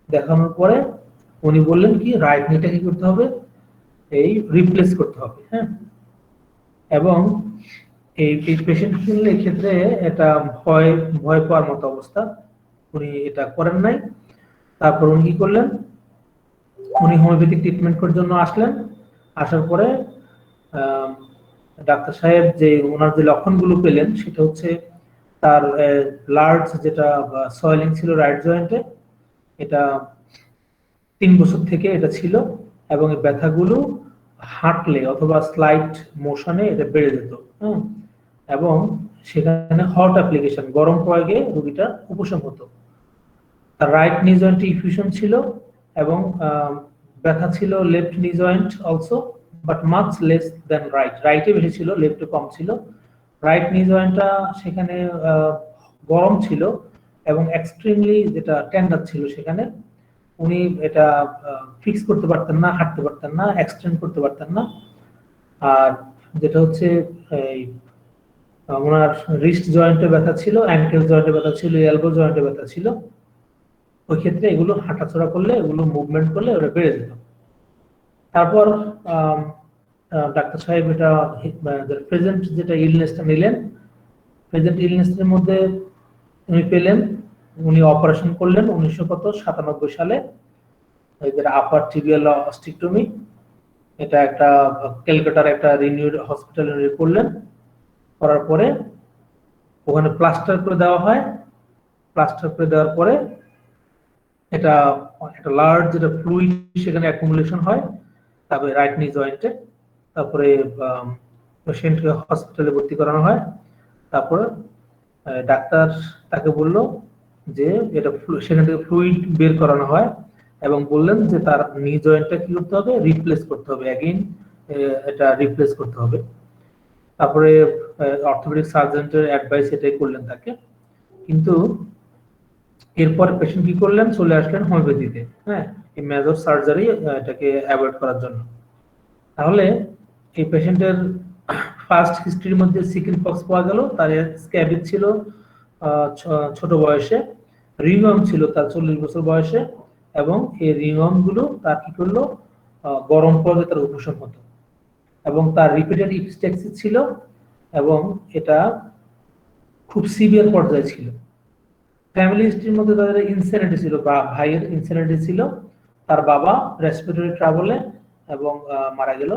দেখানোর পরে উনি বললেন কি, রাইট নিটা কি করতে হবে, এই রিপ্লেস করতে হবে। হ্যাঁ, এবং এই পেশেন্ট শুনলে ক্ষেত্রে এটা ভয় পাওয়ার মতো অবস্থা, উনি এটা করেন নাই। তারপর উনি কি করলেন, উনি হোমিওপ্যাথিক ট্রিটমেন্ট করার জন্য আসলেন। আসার পরে ডাক্তার সাহেব যে ওনার যে লক্ষণগুলো পেলেন, সেটা হচ্ছে তার লার্জ যেটা সয়েলিং ছিল রাইট জয়েন্টে, এটা 3 বছর থেকে এটা ছিল, এবং এই ব্যথাগুলো হাঁটলে অথবা স্লাইট মোশনে এটা বেড়ে যেত। হ্যাঁ, এবং সেখানে হট অ্যাপ্লিকেশন, গরম প্রয়োগে রোগীটার উপশম হতো। তার রাইট নি জয়েন্টে ইফিউশন ছিল, এবং ব্যথা ছিল left knee joint also, but much less than রাইটে বেশি ছিল, লেফটে কম ছিল। রাইট নি জয়েন্টটা সেখানে গরম ছিল এবং এক্সট্রিমলি যেটা টেন্ডার ছিল, সেখানে উনি এটা ফিক্স করতে পারতেন না, হাঁটতে পারতেন না, এক্সটেন্ড করতে পারতেন না। আর যেটা হচ্ছে এই ওনার রিস্ট জয়েন্টে ব্যথা ছিল, অ্যাঙ্কেল জয়েন্টে ব্যথা ছিল, এলবো জয়েন্টে ব্যথা ছিল। ওই ক্ষেত্রে এগুলো হাঁটাচলা করলে, এগুলো মুভমেন্ট করলে ওটা বেড়ে যেত। তারপর ডাক্তার সাহেব এটা প্রেজেন্ট যেটা ইলনেসটা নিলেন, প্রেজেন্ট ইলনেসের মধ্যে উনি পেলেন, উনি অপারেশন করলেন 1997 সালে, যেটা আপার টিবিয়াল অস্টিকটমি। এটা একটা ক্যালকাটার একটা রিনিউড হসপিটালে করলেন। করার পরে ওখানে প্লাস্টার করে দেওয়া হয়। প্লাস্টার করে দেওয়ার পরে এটা একটা লার্জ যেটা ফ্লুইড সেখানে অ্যাকুমুলেশন হয়, তারপরে রাইট নি জয়েন্টে। তারপরে পেশেন্টকে হসপিটালে ভর্তি করানো হয়। তারপরে ডাক্তার তাকে বলল যে এটা সেখান থেকে ফ্লুইড বের করানো হয়, এবং বললেন যে তার নি জয়েন্টটা কি করতে হবে, রিপ্লেস করতে হবে, অ্যাগেইন এটা রিপ্লেস করতে হবে। তারপরে অর্থোপেডিক সার্জনের অ্যাডভাইস এটাই করলেন তাকে। কিন্তু এরপর পেশেন্ট কি করলেন, চলে আসলেন হোমিওপ্যাথিতে। হ্যাঁ, এই মেজর সার্জারি এটাকে অ্যাভয়েড করার জন্য। তাহলে এই পেশেন্টের ফার্স্ট হিস্ট্রির মধ্যে চিকেন পক্স পাওয়া গেল, তার স্ক্যাবিড ছিল ছোট বয়সে, রিংওয়ার্ম ছিল তার 40 বছর বয়সে, এবং এই রিংওয়ার্ম গুলো তার কি করলো, গরম পড়ে তার উপশম হতো, এবং তার রিপিটেড ইপিস্টেক্সিস ছিল, এবং এটা খুব সিভিয়ার পর্যায়ে ছিল। ফ্যামিলি হিস্ট্রির মধ্যে তাদের ইনসেনিটি ছিল, বা ভাইয়ের ইনসেনিটি ছিল, তার বাবা রেসপিরেটরি ট্রাবলে এবং মারা গেল।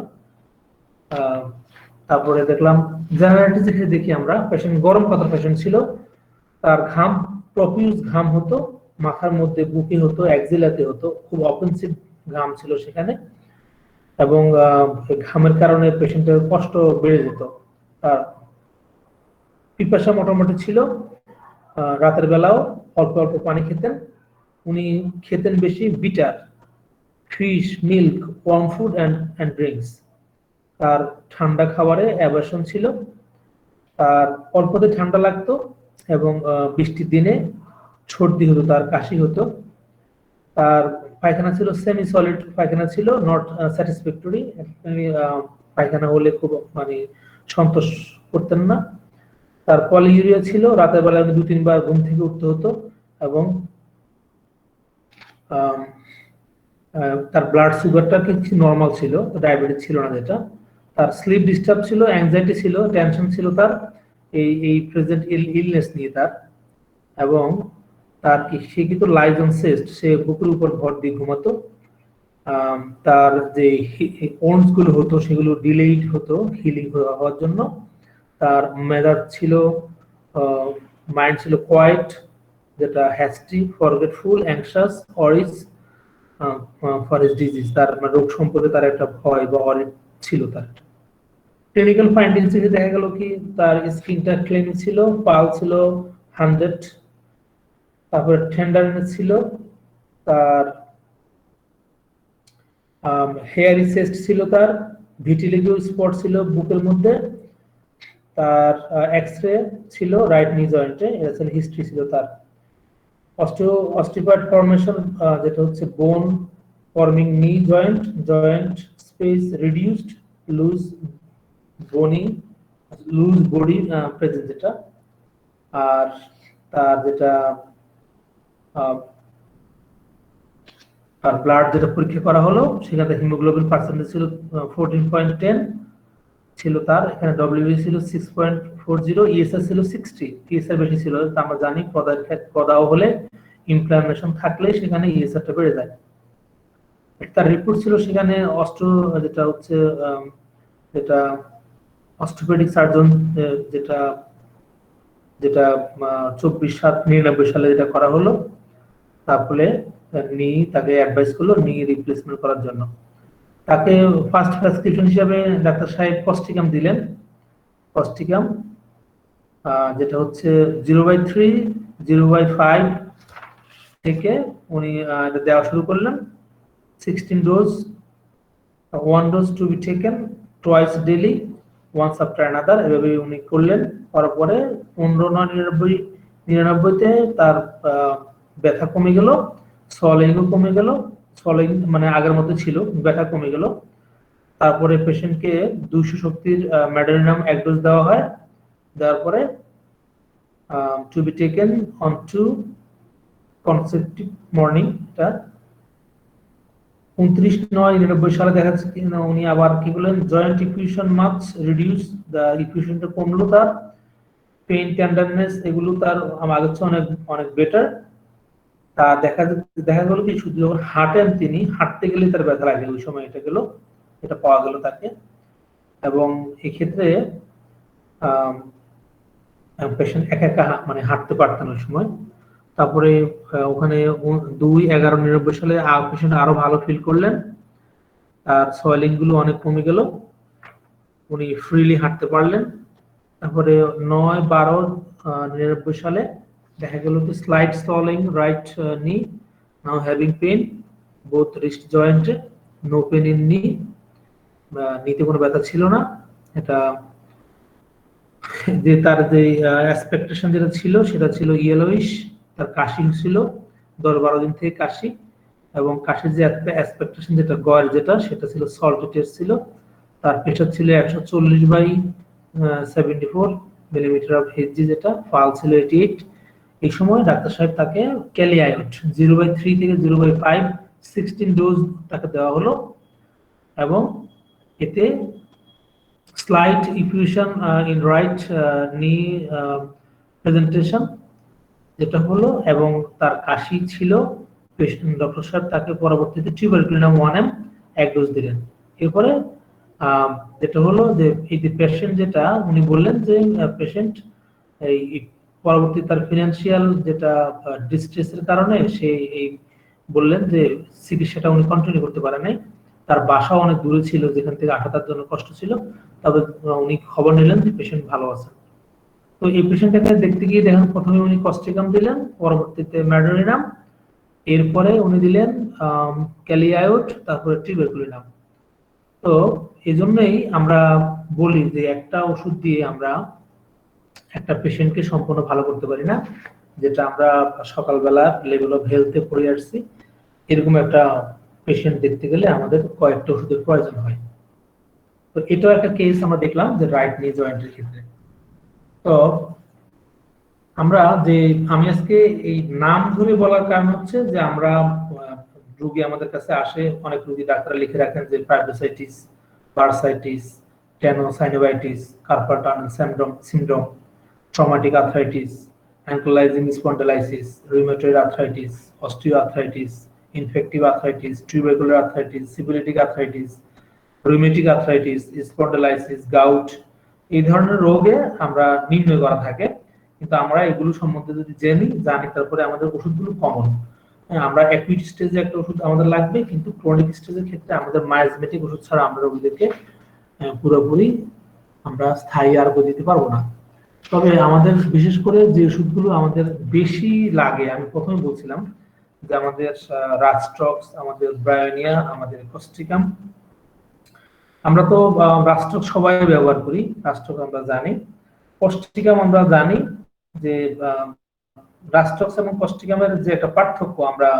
তারপরে দেখলাম জেনারেটিসে দেখি আমরা পেশেন্ট গরম পাতার পেশেন্ট ছিল, তার ঘাম প্রফিউজ ঘাম হতো, মাথার মধ্যে বুকে হতো, এক্সিলাতে হতো, খুব অফেন্সিভ ঘাম ছিল সেখানে, এবং ঘামের কারণে পেশেন্টের কষ্ট বেড়ে যেত। তার পিপাসা মোটামুটি ছিল, রাতের বেলাও অল্প অল্প পানি খেতেন। উনি খেতেন বেশি bitter fish, milk, warm food and drinks. তার ঠান্ডা খাবারে অ্যাভারশন ছিল, তার অল্পতে ঠান্ডা লাগতো, এবং বৃষ্টির দিনে সর্দি হতো, তার কাশি হতো। তার পায়খানা ছিল সেমি সলিড পায়খানা ছিল, নট স্যাটিসফ্যাক্টরি। পায়খানা হলে খুব মানে সন্তোষ করতেন না। তার পলিউরিয়া ছিল, রাতের বেলা 2-3 বার ঘুম থেকে উঠতে হতো, এবং তার ব্লাড সুগারটা কিছু নর্মাল ছিল, ডায়াবেটিস ছিল না যেটা। তার স্লিপ ডিস্টার্ব ছিল, অ্যাংজাইটি ছিল, টেনশন ছিল তার এই প্রেজেন্ট ইলনেস নিয়ে তার। এবং তার সে কিন্তু লাইজন সিস্ট, সে বুকের উপর ভর দিয়ে ঘুমাতো। তার যে ওন্স গুলো হতো সেগুলো ডিলেইড হতো হিলিং হওয়ার জন্য। তার মেজাজ ছিল, মাইন্ড ছিল কোয়াইট, যেটা hasty, forgetful, anxious, অরিস for his disease. তার রোগ সম্পর্কে তার একটা ভয় বা অরিড ছিল তার। ক্লিনিক্যাল ফাইন্ডিংস থেকে দেখা গেল কি তার স্কিনটা ক্লিন ছিল, পাল ছিল 100, তারপরে টেন্ডারনেস ছিল, তার হেয়ারি চেস্ট ছিল, তার ভিটিলিগো স্পট ছিল বুকের মধ্যে, তার এক্সরে ছিল রাইট নি জয়েন্টে, এর হিস্ট্রি ছিল তার। অস্টিওপয়েড ফর্মেশন, যেটা হচ্ছে bone forming knee joint, joint space reduced, loose body present যেটা। আর তার যেটা আর ব্লাড যেটা পরীক্ষা করা হলো সেখানে হিমোগ্লোবিন পার্সেন্টেজ ছিল 14.10 ছিল তার। এখানে ডব্লিউবি ছিল 6.40, ইএসআর ছিল 60, ইএসআর বেশি ছিল। আমরা জানি পদাও হলে ইনফ্লামেশন থাকলে সেখানে ইএসআরটা বেড়ে যায়। তার রিপোর্ট ছিল সেখানে যেটা অস্টিওপেডিক সার্জন যেটা 24/7/99 সালে যেটা করা হলো। তারপরে তাকে অ্যাডভাইস করলো নি রিপ্লেসমেন্ট করার জন্য। তাকে ফার্স্ট প্রেসক্রিপশন হিসাবে ডাক্তার সাহেব কস্টিকাম দিলেন। কস্টিকাম যেটা হচ্ছে 0/3, 0/5 থেকে উনি এটা দেওয়া শুরু করলেন। 16 dose, 1 dose to be taken twice daily, once after another, এভাবে উনি করলেন। করার পরে 15/99-তে তার ব্যথা কমে গেল, সলিংও কমে গেল। সলিং মানে আগের মতো ছিল, ব্যথা কমে গেল। তারপরে পেশেন্টকে 200 শক্তির ম্যাডেলিনাম 1 ডোজ দেওয়া হয়। দেওয়ার পরে to be taken on 2 consecutive morning. এটা 29/9/99 সালে দেখা যাচ্ছে উনি আবার কি বলেন, joint equation much reduce, the ইকুয়েশনটা কমলো, তার পেইন টেন্ডারনেস এগুলো তার আগের চেয়ে অনেক অনেক বেটার। তা দেখা গেল কি শুধু যখন হাঁটেন, তিনি হাঁটতে গেলে তার ব্যথা লাগে, ওই সময় এটা পাওয়া গেল তাকে। এবং এক্ষেত্রে পেশেন্ট একা মানে হাঁটতে পারতেন ওই সময়। তারপরে ওখানে 2/11/99 সালে পেশেন্ট আরো ভালো ফিল করলেন, তার সোয়েলিং গুলো অনেক কমে গেল, উনি ফ্রিলি হাঁটতে পারলেন। তারপরে 9/12/99 সালে দেখা গেল কি স্লাইড সোয়েলিং রাইট নি, নাও হ্যাভিং পেইন বোথ রিস্ট জয়েন্টে, নো পেইন ইন নি, নিতে কোনো ব্যথা ছিল না। এটা যে তার যে এক্সপেকটেশন যেটা ছিল সেটা ছিল ইয়েলোইশ। তার কাশি ছিল 10-12 দিন থেকে কাশি, এবং কাশির যে এক্সপেকটেশন যেটা গয়ের যেটা সেটা ছিল সল্টেড ছিল। তার প্রেশার ছিল 140/74 মিলিমিটার অফ হেজি, যেটা ফাল ছিল 88। এই সময় ডাক্তার সাহেব তাকে ক্যালিআইড 0/3 থেকে 0/5 16 ডোজ তাকে দেওয়া হলো, এবং এতে স্লাইট ইফিউশন ইন রাইট নি প্রেজেন্টেশন যেটা হলো, এবং তার কাশি ছিল ডক্টর সাহেব তাকে পরবর্তীতে টিউবারকুলিনাম 1 mg 1 ডোজ দিলেন। এরপরে যেটা হলো যে এই যে পেশেন্ট যেটা উনি বললেন যে পেশেন্ট এই পরবর্তী তার ফিনান্সিয়াল যেটা ডিস্ট্রেসের কারণে সে এই বললেন যে চিকিৎসাটা উনি কন্টিনিউ করতে পারে নাই, তার বাসা অনেক দূরে ছিল যেখান থেকে আসার জন্য কষ্ট ছিল, তবে উনি খবর নিলেন যে পেশেন্ট ভালো আছে। তো এই পেশেন্টটাকে দেখতে গিয়ে দেখেন প্রথমে উনি কস্টিকাম দিলেন, পরবর্তীতে ম্যাডোরিনাম, এরপরে উনি দিলেন ক্যালিয়ায়োট, তারপরে টিউবারকুলিনাম। তো এই জন্যই আমরা বলি যে একটা ওষুধ দিয়ে আমরা একটা পেশেন্টকে সম্পূর্ণ ভালো করতে পারি না, যেটা আমরা সকালবেলা লেভেল অফ হেলথে পড়ে আসছি। এরকম একটা পেশেন্ট দেখতে গেলে আমাদের কয়েকটা ওষুধের প্রয়োজন হয়। তো এটাও একটা কেস আমরা দেখলাম যে রাইট নি জয়েন্টের ক্ষেত্রে। তো আমরা যে আমি আজকে এই নাম ধরে বলার কারণ হচ্ছে যে আমরা রোগী আমাদের কাছে আসে, অনেক রোগী ডাক্তাররা লিখে রাখেন যে fibrositis, bursitis, tenosynovitis, carpal tunnel syndrome, traumatic arthritis, ankylosing spondylitis, rheumatoid arthritis, osteoarthritis, infective arthritis, tubercular arthritis, syphilitic arthritis, rheumatic arthritis, spondylitis, gout, এই ধরনের রোগে আমরা নির্ণয় করা থাকে। কিন্তু আমরা এগুলো সম্বন্ধে যদি জানি তারপরে আমাদের ওষুধগুলো কমন। আমরা অ্যাকুইট স্টেজে একটা ওষুধ আমাদের লাগবে, কিন্তু ক্রনিক স্টেজের ক্ষেত্রে আমাদের মায়াজমেটিক ওষুধ ছাড়া আমরা রোগীদেরকে পুরোপুরি আমরা স্থায়ী আরোগ্য দিতে পারবো না। তবে আমাদের বিশেষ করে যে ওষুধগুলো আমাদের বেশি লাগে, আমি প্রথমে বলছিলাম যে আমাদের রাস্ট্রক্স, আমাদের ব্রায়োনিয়া, আমাদের কস্টিকাম। আমরা তো রাস্ট্রক্স সবাই ব্যবহার করি, রাস্ট্রক্স আমরা জানি, কস্টিকাম আমরা জানি যে রাস্ট্রক্স এবং কস্টিকামের যে একটা পার্থক্য আমরা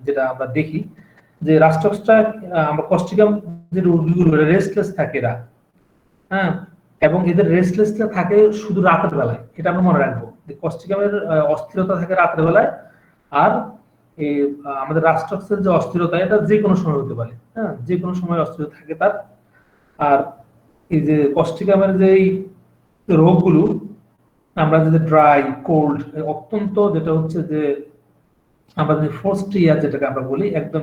যেটা আমরা দেখি যে রাস্ট্রক্সটা আমরা কস্টিকাম যে রোগীগুলো রেস্টলেস থাকে এরা, হ্যাঁ, এবং এদের রেস্টলেসটা থাকে শুধু রাতের বেলায়, এটা আমরা মনে রাখবো যে কস্টিকামের অস্থিরতা থাকে রাতের বেলায়, আর এই আমাদের রাস্ট্রক্সের যে অস্থিরতা এটা যে কোনো সময় হতে পারে, হ্যাঁ, যে কোনো সময় অস্থির থাকে তার। আর এই যে কস্টিকামের যে রোগগুলো আমরা যদি ড্রাই কোল্ড অত্যন্ত যেটা হচ্ছে যে আমরা যে ফ্রস্টিয়া যেটাকে আমরা বলি একদম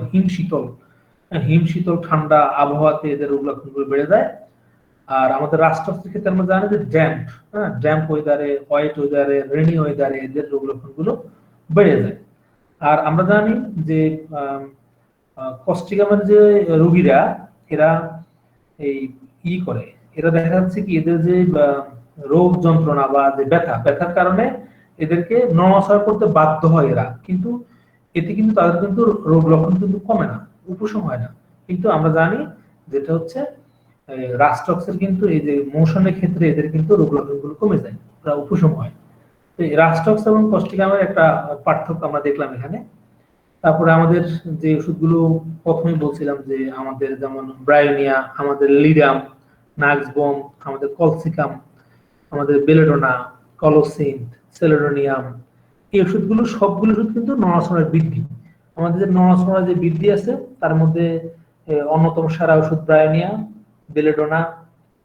হিমশীতল ঠান্ডা আবহাওয়াতে এদের রোগ লক্ষণগুলো বেড়ে যায়। আর আমাদের রাষ্ট্রের ক্ষেত্রে আমরা জানি যে ড্যাম্প ওয়েদারে, হোয়াইট ওয়েদারে, রেনি ওয়েদারে এদের রোগ লক্ষণগুলো বেড়ে যায়। আর আমরা জানি যে কস্টিকামের যে রোগীরা এরা এই করে, এরা দেখা যাচ্ছে কি এদের যে রোগ যন্ত্রণা বা যে ব্যথার কারণে এদেরকে নড়াচড়া করতে বাধ্য হয় এরা, কিন্তু এতে কিন্তু তাদের কিন্তু রোগ লক্ষণ কিন্তু কমে না, উপশম হয় না। কিন্তু আমরা জানি যেটা হচ্ছে রাস্ট্রক্সের কিন্তু এই যে মোশনের ক্ষেত্রে এদের কিন্তু রোগ লক্ষণগুলো কমে যায়, তারা উপশম হয়। তো এই রাস্ট্রক্স এবং কস্টিকামের একটা পার্থক্য আমরা দেখলাম এখানে। তারপরে আমাদের যে ওষুধগুলো প্রথমেই বলছিলাম যে আমাদের যেমন ব্রায়োনিয়া, আমাদের লিডাম, নাক্সবোম, আমাদের কলসিকাম, আমাদের বেলেডোনা, কলোসিন, সেলেডোনিয়াম, এই ওষুধগুলো সবগুলো ওষুধ কিন্তু নড়াচড়ার বৃদ্ধি। আমাদের যে নড়াচড়ার যে বৃদ্ধি আছে তার মধ্যে অন্যতম সেরা ওষুধ ব্রায়োনিয়া, বেলেডোনা,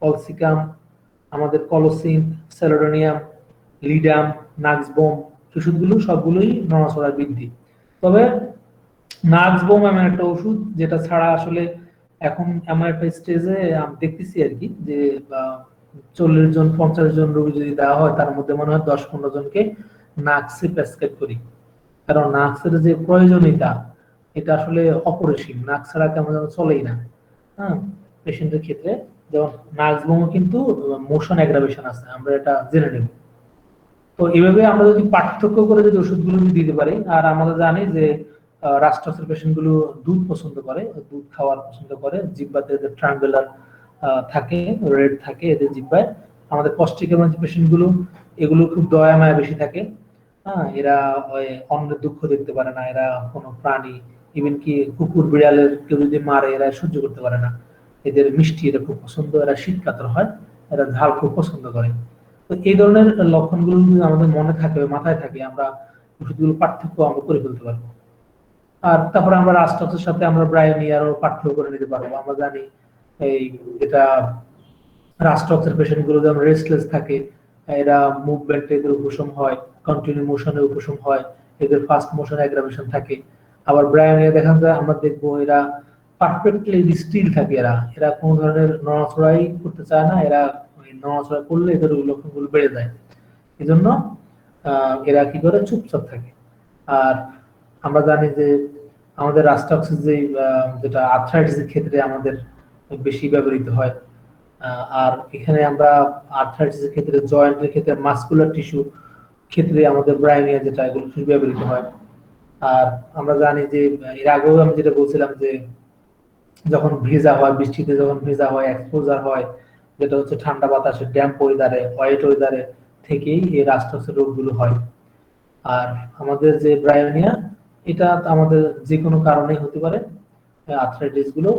কলসিকাম, আমাদের কলোসিন, সেলেডোনিয়াম, লিডাম, নাক্সবোম, ওষুধগুলো সবগুলোই নড়াচড়ার বৃদ্ধি। তবে নাক্সবোম এমন একটা ওষুধ যেটা ছাড়া আসলে এখন এমন একটা স্টেজে আমি দেখতেছি আর কি যে 40 জন 50 জন রোগী যদি দেওয়া হয় তার মধ্যে মনে হয় 10-15 জনকে নাক্সে প্রেসক্রাইব করি, কারণ নাক্সের যে প্রয়োজনীয়তা এটা আসলে অপরিসীম, নাক্স ছাড়া কেমন যেন চলেই না। হ্যাঁ, পেশেন্টের ক্ষেত্রে যেমন নাক্সবোমও কিন্তু মোশন অ্যাগ্রাভেশন আছে, আমরা এটা জেনে নেব। তো এইভাবে আমরা যদি পার্থক্য করে যদি ওষুধগুলো দিতে পারি, আর আমরা জানি যে রাস্ট্রক্সের পেশেন্ট গুলো দুধ পছন্দ করে, দুধ খাওয়ার পছন্দ করে, জিহ্বাতে এদের ট্রায়াঙ্গুলার থাকে, রেড থাকে এদের জিহ্বায়। আমাদের কস্টিকামের যে পেশেন্ট গুলো এগুলো খুব দয়া মায়া বেশি থাকে, হ্যাঁ, এরা অন্যের দুঃখ দেখতে পারে না, এরা কোনো প্রাণী ইভেন কি কুকুর বিড়ালের কেউ যদি মারে এরা সহ্য করতে পারে না, এদের মিষ্টি এটা খুব পছন্দ, এরা শীত কাতর হয়, এরা ঝাল খুব পছন্দ করে। তো এই ধরনের লক্ষণগুলো যদি আমাদের মনে থাকে, মাথায় থাকে, আমরা ওষুধগুলো পার্থক্য আমরা করে ফেলতে পারবো। আর তারপরে আমরা রাস্ট্রক্সের সাথে আমরা ব্রায়োনিয়ারও পার্থক্য করে নিতে পারবো। আমরা জানি এই যেটা রাস্ট্রক্সের পেশেন্ট গুলো যেমন রেস্টলেস থাকে, এরা মুভমেন্টে এদের উপশম হয়, কন্টিনিউ মোশনে উপশম হয়, এদের ফাস্ট মোশন অ্যাগ্রাভেশন থাকে। আবার ব্রায়োনিয়া দেখা যায় আমরা দেখবো এরা পারফেক্টলি স্টিল থাকে, এরা এরা কোনো ধরনের নড়াচড়াই করতে চায় না, এরা ওই নড়াচড়া করলে এদের ওই লক্ষণগুলো বেড়ে যায়। এই জন্য এরা কি করে, চুপচাপ থাকে। আর আমরা জানি যে আমাদের রাস্টাক্সিস যেটা আর্থ্রাইটিসের ক্ষেত্রে আমাদের বেশি ব্যবহৃত হয়। আর এখানে আমরা আর্থ্রাইটিসের ক্ষেত্রে, জয়েন্টের ক্ষেত্রে, মাসকুলার টিস্যু ক্ষেত্রে আমাদের ব্রায়োনিয়া যেটা, এগুলো বেশি ব্যবহৃত হয়। আর আমরা জানি যে এর আগেও আমি যেটা বলছিলাম যে যখন ভেজা হয়, বৃষ্টিতে যখন ভেজা হয়, এক্সপোজার হয়, যেটা হচ্ছে ঠান্ডা বাতাসে, ড্যাম্প ওয়েদারে, হোয়াইট ওয়েদারে থেকেই এই রাস্টাক্সের রোগগুলো হয়। আর আমাদের যে ব্রায়োনিয়া, এটা আমাদের যে কোনো কারণেই হতে পারে আর্থ্রাইটিস গুলো।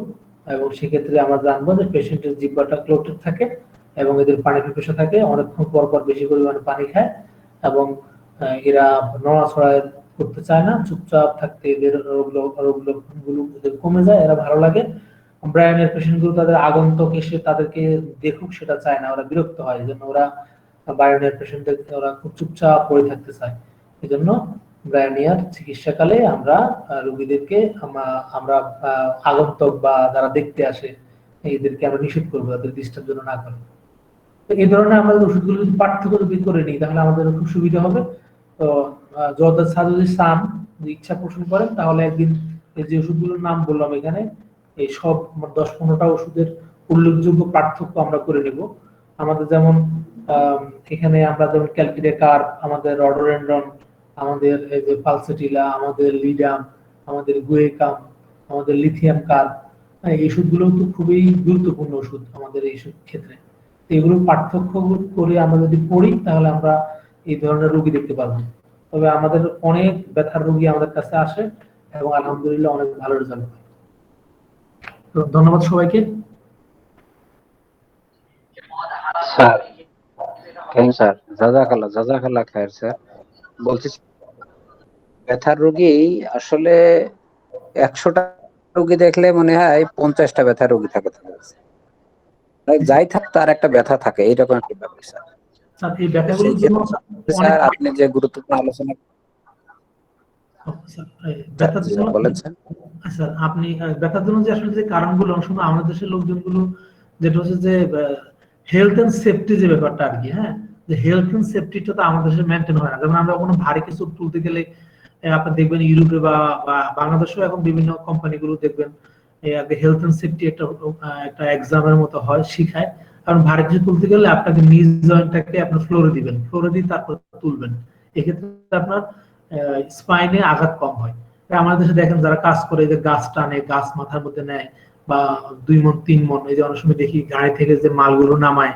এবং সেক্ষেত্রে আমরা জানবো যে পেশেন্টের জিহ্বাটা ক্লোটেড থাকে এবং এদের পানি পিপাসা থাকে, অনেকক্ষণ পর পর বেশি পরিমাণে পানি খায় এবং এরা নড়াচড়া করতে চায় না, চুপচাপ থাকতে এদের রোগ লক্ষণগুলো এদের কমে যায়, এরা ভালো লাগে। ব্রায়ানের পেশেন্ট গুলো তাদের আগন্তুক এসে তাদেরকে দেখুক সেটা চায় না, ওরা বিরক্ত হয়, এই জন্য ওরা ব্রায়ানের পেশেন্টদের ওরা খুব চুপচাপ পড়ে থাকতে চায়। এই জন্য ব্রায়োনিয়ার চিকিৎসাকালে আমরা রোগীদেরকে আমরা আগন্তুক বা যারা দেখতে আসে এদেরকে আমরা নিষেধ করবো, তাদের ডিস্টার্ব যেন না করে। তো এই ধরনের আমাদের ওষুধগুলো যদি পার্থক্য যদি করে নিই তাহলে আমাদের খুব সুবিধা হবে। তো যদি চান, যদি ইচ্ছা পোষণ করেন, তাহলে একদিন এই যে ওষুধগুলোর নাম বললাম এখানে, এই সব 10-15টা ওষুধের উল্লেখযোগ্য পার্থক্য আমরা করে নেব। আমাদের যেমন এখানে আমরা যেমন ক্যালকিডেকার, আমাদের রডোডেনড্রন, আমাদের এই যে পালসেটিলা, আমাদের লিডাম, আমাদের গুয়েকাম, আমাদের লিথিয়াম কার, এই ওষুধগুলো তো খুবই গুরুত্বপূর্ণ ওষুধ আমাদের এই ক্ষেত্রে। এগুলো পার্থক্য করে আমরা যদি পড়ি তাহলে আমরা এই ধরনের রোগী দেখতে পারবো। তবে আমাদের অনেক ব্যথার রোগী আমাদের কাছে আসে এবং আলহামদুলিল্লাহ অনেক ভালো রেজাল্ট হয়। তো ধন্যবাদ সবাইকে। স্যার থ্যাংক স্যার, জাজাকাল্লাহ খায়ের স্যার। বলছি ব্যথার রোগী আসলে 100টা রোগী দেখলে মনে হয় 50টা ব্যথার রোগী থাকে তাদের কাছে। যাই থাক তার একটা ব্যথা থাকে, এইরকম একটা ব্যাপার স্যার। স্যার এই ব্যথাগুলোর জন্য স্যার আপনি যে গুরুত্বপূর্ণ আলোচনা ব্যথার জন্য বলেন স্যার। আচ্ছা, আপনি ব্যথার জন্য যে আসলে যে কারণগুলো, অনেক সময় আমাদের দেশের লোকজনগুলো যেটা হচ্ছে যে হেলথ এন্ড সেফটি যে ব্যাপারটা আর কি, হ্যাঁ, যে হেলথ এন্ড সেফটিটা তো আমাদের দেশে মেনটেন হয় না। যেমন আমরা কোনো ভারী কিছু তুলতে গেলে আপনি দেখবেন ইউরোপে বা বাংলাদেশেও এখন বিভিন্ন কোম্পানিগুলো দেখবেন হেলথ এন্ড সেফটি একটা এক্সামের মতো হয়, শিখায়। কারণ ভারী কিছু তুলতে গেলে আপনাকে নিজ জয়েন্টটাকে আপনার ফ্লোরে দিবেন, ফ্লোরে দিয়ে তারপর তুলবেন। এক্ষেত্রে আপনার স্পাইনে আঘাত কম হয়। আমাদের দেশে দেখেন যারা কাজ করে, যে গাছ টানে, গাছ মাথার মধ্যে নেয়, বা 2 মণ 3 মণ, এই যে অনেক সময় দেখি গাড়ি থেকে যে মালগুলো নামায়,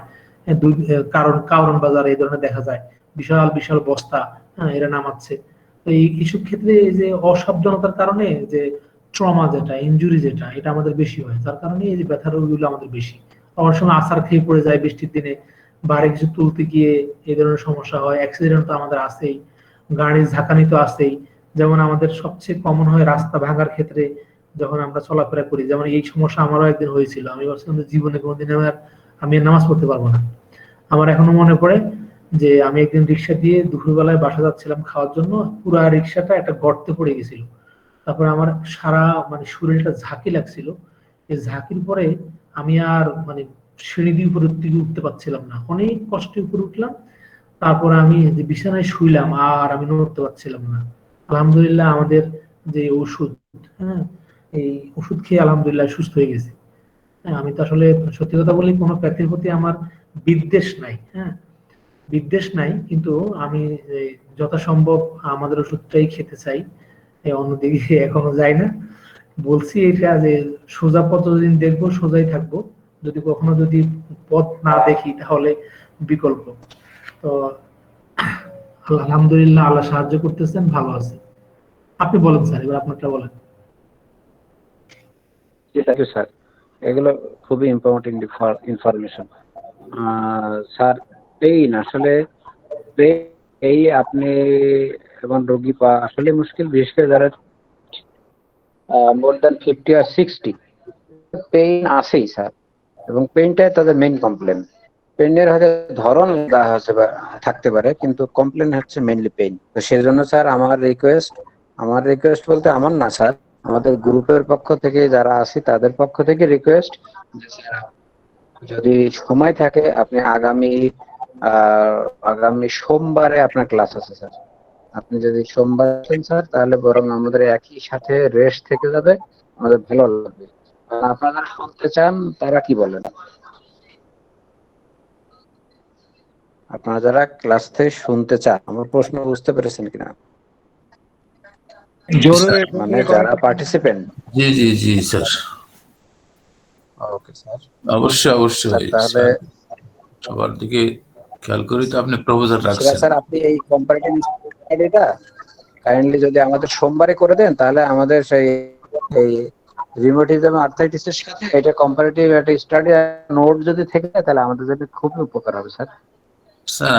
কারণ বাজারে এই ধরনের দেখা যায় বিশাল বিশাল বস্তা, হ্যাঁ, এরা নামাচ্ছে। তো এই কিছু ক্ষেত্রে এই যে অসাবধানতার কারণে যে ট্রমা যেটা, ইনজুরি যেটা, এটা আমাদের বেশি হয়, যার কারণে এই যে ব্যথার রোগগুলো আমাদের বেশি। অনেক সময় আছাড় খেয়ে পড়ে যায় বৃষ্টির দিনে, ভারী কিছু তুলতে গিয়ে এই ধরনের সমস্যা হয়। অ্যাক্সিডেন্ট তো আমাদের আছেই, গাড়ির ঝাঁকানি তো আছেই। যেমন আমাদের সবচেয়ে কমন হয় রাস্তা ভাঙার ক্ষেত্রে, যখন আমরা চলাফেরা করি। যেমন এই সমস্যা আমারও একদিন হয়েছিল, আমি ভাবছিলাম জীবনে কোনোদিন আমি নামাজ পড়তে পারবো না। আমার এখনো মনে পড়ে যে আমি একদিন রিক্সা দিয়ে দুপুরবেলায় বাসা যাচ্ছিলাম খাওয়ার জন্য, পুরো রিক্সাটা একটা গর্তে পড়ে গেছিল। তারপরে আমার সারা শরীরটা ঝাঁকি লাগছিল। এই ঝাঁকির পরে আমি আর সিঁড়ি দিয়ে উপরে দিকে উঠতে পারছিলাম না, অনেক কষ্টে উপরে উঠলাম। তারপরে আমি যে বিছানায় শুইলাম, আর আমি নড়তে পারছিলাম না। আলহামদুলিল্লাহ আমাদের যে ওষুধ, হ্যাঁ, এই ওষুধ খেয়ে আলহামদুলিল্লাহ সুস্থ হয়ে গেছি। হ্যাঁ, আমি তো আসলে সত্যি কথা বলি কোনো প্যাথির প্রতি আমার বিদ্বেষ নাই, হ্যাঁ, বিদ্বেষ নাই, কিন্তু আমি যথাসম্ভব আমাদের ওষুধটাই খেতে চাই, অন্যদিকে এখনো যাই না। বলছি এটা যে সোজা পথ যতদিন দেখবো সোজাই থাকবো, যদি কখনো যদি পথ না দেখি তাহলে বিকল্প। তো আলহামদুলিল্লাহ আল্লাহ সাহায্য করতেছেন, ভালো আছে। আপনি বলেন স্যার, এবার আপনারটা বলেন। স্যার এগুলো খুবই ইম্পর্টেন্ট ইনফরমেশন। স্যার পেইন আসলে এই আপনি এবং রোগী পাওয়া আসলে মুশকিল, বিশেষ করে যারা মোর দ্যান 50 আর 60 পেইন আসেই স্যার, এবং পেইনটাই তাদের মেইন কমপ্লেন। পেইনের হয়তো ধরন থাকতে পারে, কিন্তু কমপ্লেন হচ্ছে মেইনলি পেইন। তো সেই জন্য স্যার আমার রিকোয়েস্ট, আমার রিকোয়েস্ট বলতে আমার না স্যার, আমাদের গ্রুপের পক্ষ থেকে যারা আছি তাদের পক্ষ থেকে রিকোয়েস্ট, যদি সময় থাকে আপনি আগামী সোমবারে আপনার ক্লাস আছে স্যার, আপনি যদি সোমবার আসেন স্যার তাহলে বরং আমাদের একই সাথে রেস্ট থেকে যাবে, আমাদের ভালো লাগবে। আর আপনারা শুনতে চান তারা কি বলেন? আপনারা যারা ক্লাস থেকে শুনতে চান, আমার প্রশ্ন বুঝতে পেরেছেন কিনা? মানে যারা পার্টিসিপেন্ট। জি জি জি স্যার, ওকে স্যার, অবশ্যই অবশ্যই তাহলে স্যার, সবার দিকে খেয়াল করি তো আপনি প্রপোজাল রাখছেন। স্যার আপনি এই কম্পারেটিভ স্টাডিটা কাইন্ডলি যদি আমাদের সোমবারে করে দেন, তাহলে আমাদের সেই এই রিউমাটিজম আর্থ্রাইটিসের সাথে এটা কম্পারেটিভ একটা স্টাডি নোট যদি থেকে যায় তাহলে আমাদের জন্য খুবই উপকার হবে স্যার। স্যার